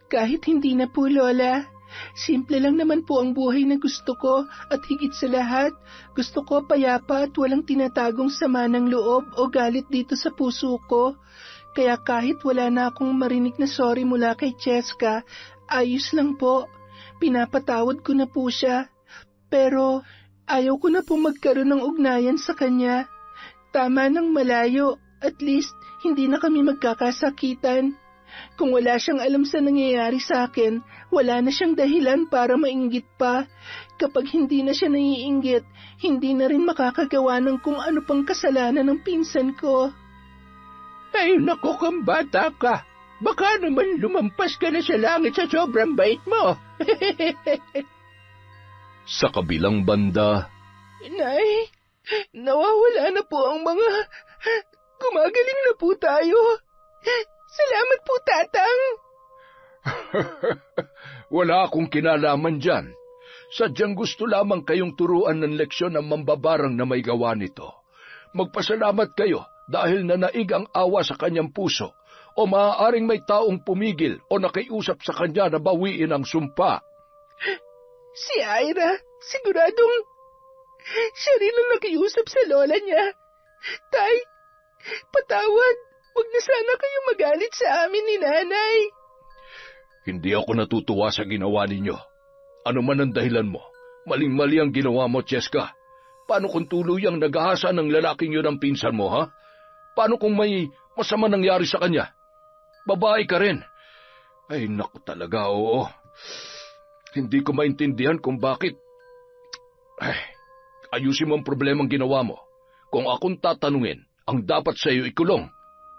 Kahit hindi na po, Lola. Simple lang naman po ang buhay na gusto ko at higit sa lahat, gusto ko payapa at walang tinatagong sama ng loob o galit dito sa puso ko. Kaya kahit wala na akong marinig na sorry mula kay Cheska, ayos lang po. Pinapatawad ko na po siya. Pero ayaw ko na po magkaroon ng ugnayan sa kanya. Tama ng malayo, at least hindi na kami magkakasakitan. Kung wala siyang alam sa nangyayari sa akin, wala na siyang dahilan para mainggit pa. Kapag hindi na siya naiinggit, hindi na rin makakagawa ng kung ano pang kasalanan ng pinsan ko. Ay, naku kang bata ka. Baka naman lumampas ka na sa langit sa sobrang bait mo. Sa kabilang banda, Nay, nawawala na po ang mga... Gumagaling na po tayo. Salamat po, Tatang. wala akong kinalaman dyan. Sadyang gusto lamang kayong turuan ng leksyon ng mambabarang na may gawa nito. Magpasalamat kayo dahil nanaig ang awa sa kanyang puso, o maaaring may taong pumigil o nakiusap sa kanya na bawiin ang sumpa. Si Ira, siguradong siya rin ang nakiusap sa lola niya. Tay, patawad. Huwag na sana kayo magalit sa amin ni Nanay. Hindi ako natutuwa sa ginawa ninyo. Ano man ang dahilan mo, maling-mali ang ginawa mo, Cheska. Paano kung tuluyang nag-ahasa ng lalaking yun ang pinsan mo, ha? Paano kung may masama nangyari sa kanya? Babae ka rin. Ay, naku talaga, oo. Hindi ko maintindihan kung bakit. Ay, ayusin mo ang problemang ginawa mo. Kung akong tatanungin, ang dapat sa iyo ikulong.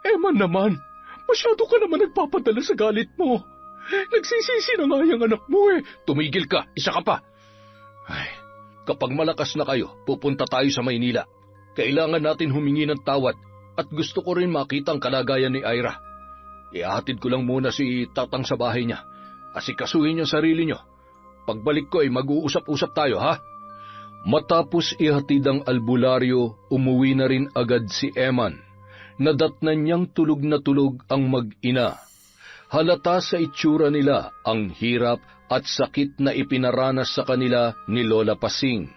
Eman naman, masyado ka naman nagpapadala sa galit mo. Nagsisisi na nga yung anak mo eh. Tumigil ka, isa ka pa. Ay, kapag malakas na kayo, pupunta tayo sa Maynila. Kailangan natin humingi ng tawad at gusto ko rin makita ang kalagayan ni Ira. Ihahatid ko lang muna si Tatang sa bahay niya. Asikasuhin niyo sarili niyo. Pagbalik ko ay mag-uusap-usap tayo, ha? Matapos ihatid ang albularyo, umuwi na rin agad si Eman. Nadatnan niyang tulog na tulog ang mag-ina. Halata sa itsura nila ang hirap at sakit na ipinaranas sa kanila ni Lola Pasing.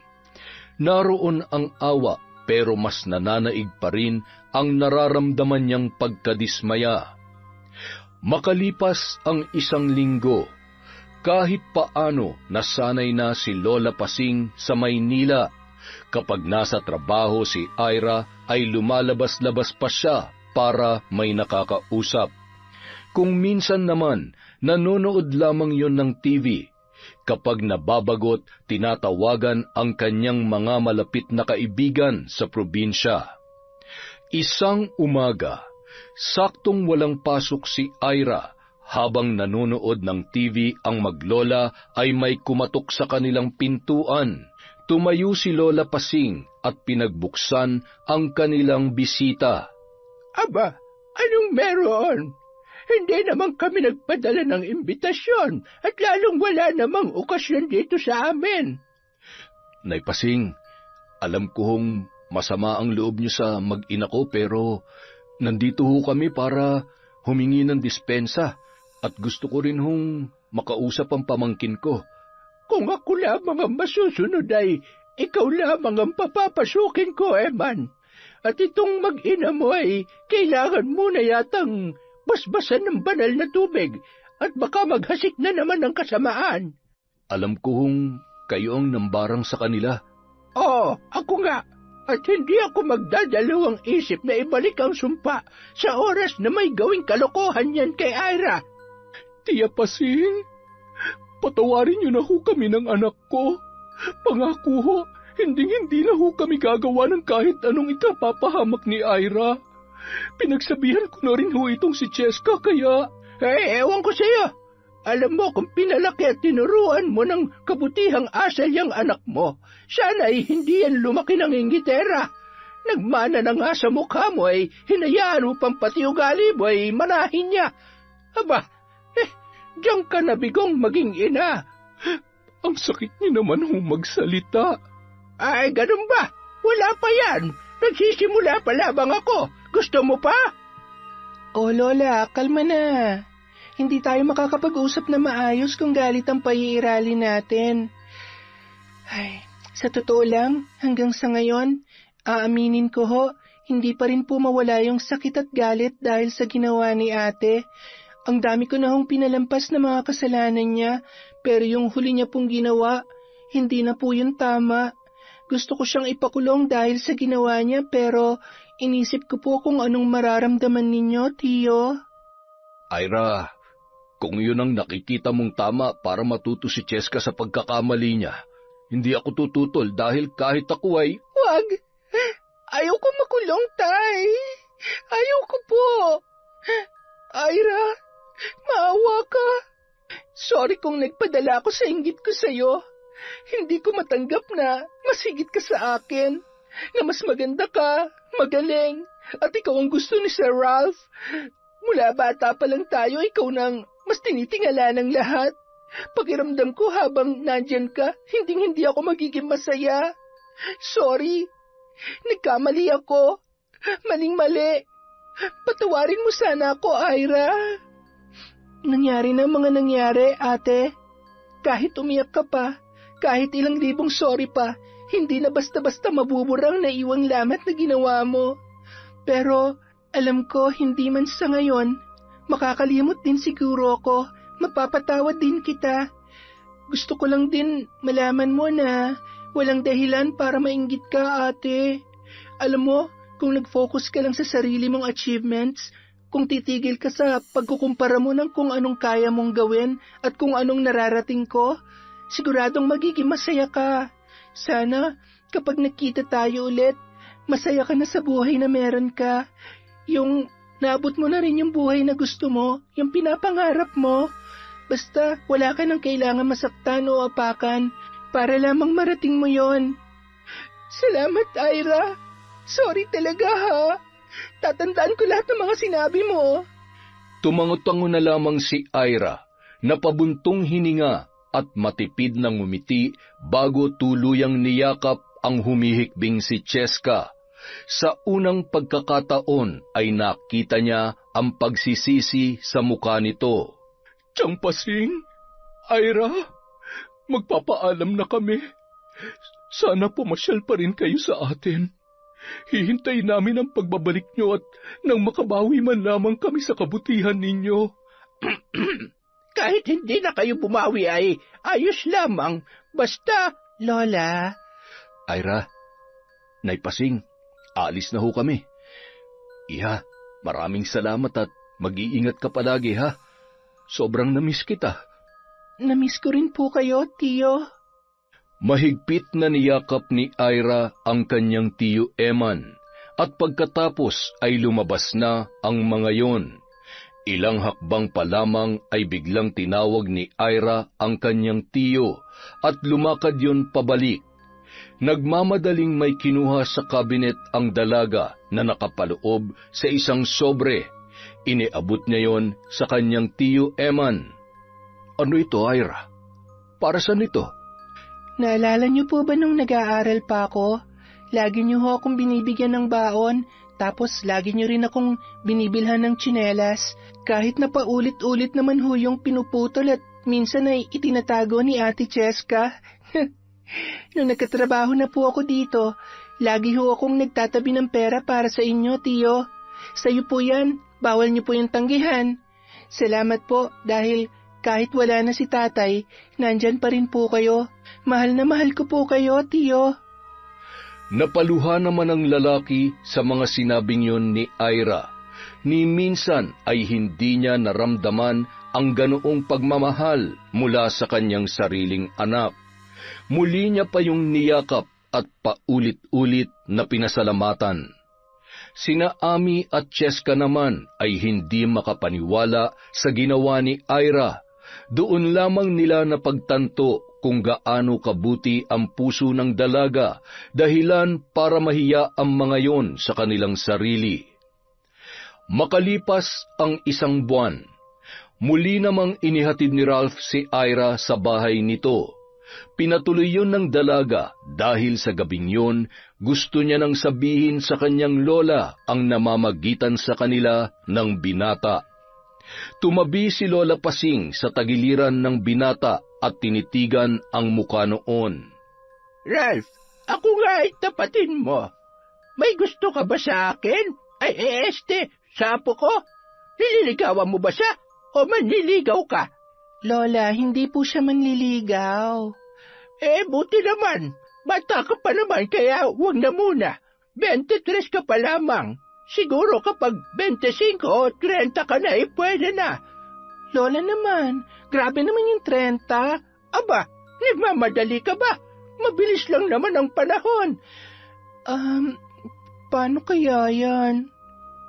Naroon ang awa pero mas nananaig pa rin ang nararamdaman niyang pagkadismaya. Makalipas ang 1 linggo, kahit paano nasanay na si Lola Pasing sa Maynila. Kapag nasa trabaho si Ira ay lumalabas-labas pa siya para may nakakausap. Kung minsan naman, nanonood lamang yon ng TV. Kapag nababagot, tinatawagan ang kanyang mga malapit na kaibigan sa probinsya. Isang umaga, saktong walang pasok si Ira. Habang nanonood ng TV ang maglola ay may kumatok sa kanilang pintuan. Tumayo si Lola Pasing at pinagbuksan ang kanilang bisita. Aba, anong meron? Hindi naman kami nagpadala ng imbitasyon at lalong wala namang okasyon dito sa amin. Nay Pasing, alam ko hong masama ang loob niyo sa mag-ina ko pero nandito ho kami para humingi ng dispensa at gusto ko rin hong makausap ang pamangkin ko. Kung ako lamang ang masusunod ay ikaw lamang ang papapasukin ko, Eman. At itong mag-ina mo ay kailangan mo na yatang basbasan ng banal na tubig at baka maghasik na naman ng kasamaan. Alam ko hong kayo ang nambarang sa kanila. Oo, ako nga. At hindi ako magdadalawang isip na ibalik ang sumpa sa oras na may gawing kalokohan yan kay Ira. Tia Pasing, patawarin niyo na ho kami ng anak ko. Pangako ho, hindi na ho kami gagawa ng kahit anong ikapapahamak ni Ira. Pinagsabihan ko na rin ho itong si Cheska kaya... Ewan ko sa'yo. Alam mo kung pinalaki at tinuruan mo ng kabutihang asal yung anak mo, sana ay hindi yan lumaki ng inggitera. Nagmana na nga sa mukha mo ay hinayaan mo pang pati ugali mo ay manahin niya. Aba, Diyan ka nabigong maging ina. Ang sakit niyo naman hong magsalita. Ay, ganun ba? Wala pa yan. Nagsisimula pa lamang ako. Gusto mo pa? Oh, Lola, kalma na. Hindi tayo makakapag-usap na maayos kung galit ang paiirali natin. Ay, sa totoo lang, hanggang sa ngayon, aaminin ko ho, hindi pa rin po mawala yung sakit at galit dahil sa ginawa ni ate. Ang dami ko na hong pinalampas na mga kasalanan niya, pero yung huli niya pong ginawa, hindi na po yun tama. Gusto ko siyang ipakulong dahil sa ginawa niya, pero inisip ko po kung anong mararamdaman ninyo, Tio. Ira, kung yun ang nakikita mong tama para matuto si Cheska sa pagkakamali niya, hindi ako tututol dahil kahit ako ay... Wag! Ayaw ko makulong, Tay! Ayaw ko po! Ira, maawa ka! Sorry kung nagpadala ako sa inggit ko sa'yo. Hindi ko matanggap na mas higit ka sa akin, na mas maganda ka, magaling, at ikaw ang gusto ni Sir Ralph. Mula bata pa lang tayo, ikaw nang mas tinitingala ng lahat. Pakiramdam ko habang nandyan ka, hindi ako magiging masaya. Sorry, nagkamali ako. Maling-mali. Patawarin mo sana ako, Ira. Nangyari na mga nangyari, ate. Kahit umiyak ka pa, kahit ilang libong sorry pa, hindi na basta-basta mabuburang na iwang lamat na ginawa mo. Pero alam ko hindi man sa ngayon, makakalimot din siguro ako, mapapatawad din kita. Gusto ko lang din malaman mo na walang dahilan para mainggit ka, ate. Alam mo, kung nag-focus ka lang sa sarili mong achievements, kung titigil ka sa pagkukumpara mo ng kung anong kaya mong gawin at kung anong nararating ko, siguradong magiging masaya ka. Sana, kapag nakita tayo ulit, masaya ka na sa buhay na meron ka. Yung naabot mo na rin yung buhay na gusto mo, yung pinapangarap mo. Basta wala ka nang kailangan masaktan o apakan para lamang marating mo yon. Salamat, Ira. Sorry talaga, ha. Tatandaan ko lahat ng mga sinabi mo. Tumango-tango na lamang si Ira, na pabuntong hininga at matipid na ngumiti bago tuluyang niyakap ang humihikbing si Cheska. Sa unang pagkakataon ay nakita niya ang pagsisisi sa mukha nito. Tiyang Pasing, Ira, magpapaalam na kami. Sana pumasyal pa rin kayo sa atin. Hihintay namin ang pagbabalik nyo at nang makabawi man lamang kami sa kabutihan ninyo. Kahit hindi na kayo bumawi ay ayos lamang. Basta... Lola. Ira, Nay Pasing, alis na ho kami. Iha, maraming salamat at mag-iingat ka palagi, ha? Sobrang namiss kita. Namiss ko rin po kayo, Tio. Mahigpit na niyakap ni Ira ang kanyang tiyo Eman at pagkatapos ay lumabas na ang mga yon. Ilang hakbang pa lamang ay biglang tinawag ni Ira ang kanyang tiyo at lumakad yon pabalik. Nagmamadaling may kinuha sa kabinet ang dalaga na nakapaloob sa isang sobre. Iniabot niya yon sa kanyang tiyo Eman. Ano ito, Ira? Para saan ito? Naalala niyo po ba nung nag-aaral pa ako? Lagi niyo ho akong binibigyan ng baon, tapos lagi niyo rin akong binibilhan ng tsinelas. Kahit na paulit-ulit naman ho yung pinuputol at minsan ay itinatago ni Ate Cheska. Nung nagkatrabaho na po ako dito, lagi ho akong nagtatabi ng pera para sa inyo, Tio. Sa'yo po yan, bawal niyo po yung tanggihan. Salamat po dahil kahit wala na si tatay, nandyan pa rin po kayo. Mahal na mahal ko po kayo, Tio. Napaluha naman ang lalaki sa mga sinabing yon ni Ira. Ni minsan ay hindi niya naramdaman ang ganoong pagmamahal mula sa kanyang sariling anak. Muli niya pa yung niyakap at paulit-ulit na pinasalamatan. Sina Ami at Cheska naman ay hindi makapaniwala sa ginawa ni Ira. Doon lamang nila napagtanto kung gaano kabuti ang puso ng dalaga, dahilan para mahiya ang mga yon sa kanilang sarili. Makalipas ang isang buwan, Muli namang inihatid ni Ralph si Ira sa bahay nito. Pinatuloy yun ng dalaga dahil sa gabing yun, gusto niya nang sabihin sa kanyang lola ang namamagitan sa kanila ng binata. Tumabi si Lola Pasing sa tagiliran ng binata at tinitigan ang mukha noon. Ralph, ako nga ay tapatin mo. May gusto ka ba sa akin? Ay, sa apo ko? Nililigawan mo ba siya o manliligaw ka? Lola, hindi po siya manliligaw. Buti naman. Bata ka pa naman kaya huwag na muna. 23 ka pa lamang. Siguro kapag 25 o 30 ka na pwede na. Lola naman, grabe naman yung 30. Aba, nagmamadali ka ba? Mabilis lang naman ang panahon. Paano kaya yan?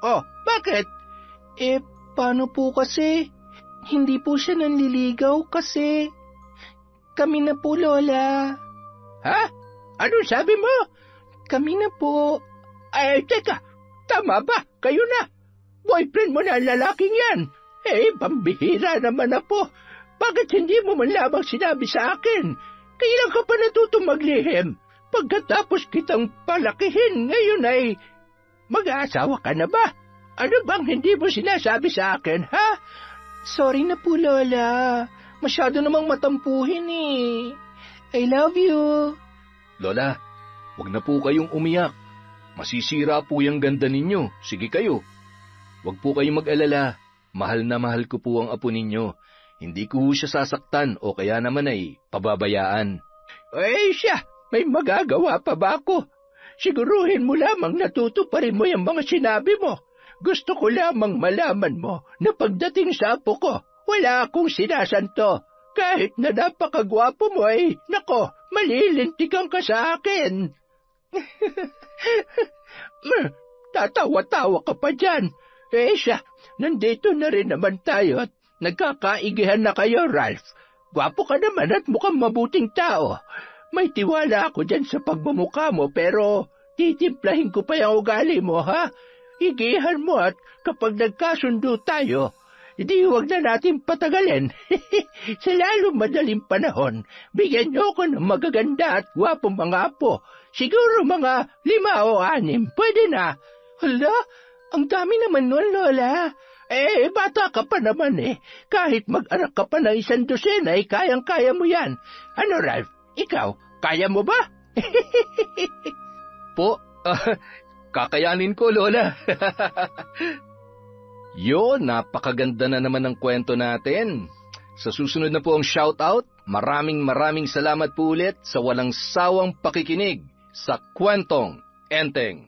Oh, bakit? Paano po kasi? Hindi po siya nanliligaw kasi. Kami na po, Lola. Ha? Ano sabi mo? Kami na po. Ay, teka. Tama ba? Kayo na. Boyfriend mo na ang lalaking yan. Pambihira naman na po. Bakit hindi mo man lamang sinabi sa akin? Kailan ka pa natutong maglihim? Pagkatapos kitang palakihin, ngayon ay mag-aasawa ka na ba? Ano bang hindi mo sinasabi sa akin, ha? Sorry na po, Lola. Masyado namang matampuhin I love you. Lola, wag na po kayong umiyak. Masisira po yung ganda ninyo. Sige kayo. Wag po kayong mag-alala. Mahal na mahal ko po ang apo ninyo. Hindi ko siya sasaktan o kaya naman ay pababayaan. Siya, may magagawa pa ba ako? Siguruhin mo lamang natutuparin mo yung mga sinabi mo. Gusto ko lamang malaman mo na pagdating sa apo ko, wala akong sinasanto. Kahit na napakagwapo mo nako, malilintikan ka sa akin. Tatawa-tawa ka pa dyan. Siya, nandito na rin naman tayo at nagkakaigihan na kayo, Ralph. Gwapo ka naman at mukhang mabuting tao. May tiwala ako dyan sa pagmumukha mo pero titimplahin ko pa yung ugali mo, ha? Igihan mo at kapag nagkasundo tayo, hindi huwag na natin patagalin. Sa lalong madaling panahon, bigyan niyo ako ng magaganda at gwapong mga apo. Siguro mga 5 o 6, pwede na. Hala, ang dami naman nun, Lola. Bata ka pa naman Kahit mag-anak ka pa ng 1 dosena, kayang-kaya mo yan. Ano, Ralph? Ikaw, kaya mo ba? Po, kakayanin ko, Lola. Napakaganda na naman ng kwento natin. Sa susunod na po ang shoutout, maraming salamat po ulit sa walang sawang pakikinig sa Kwentong Enteng.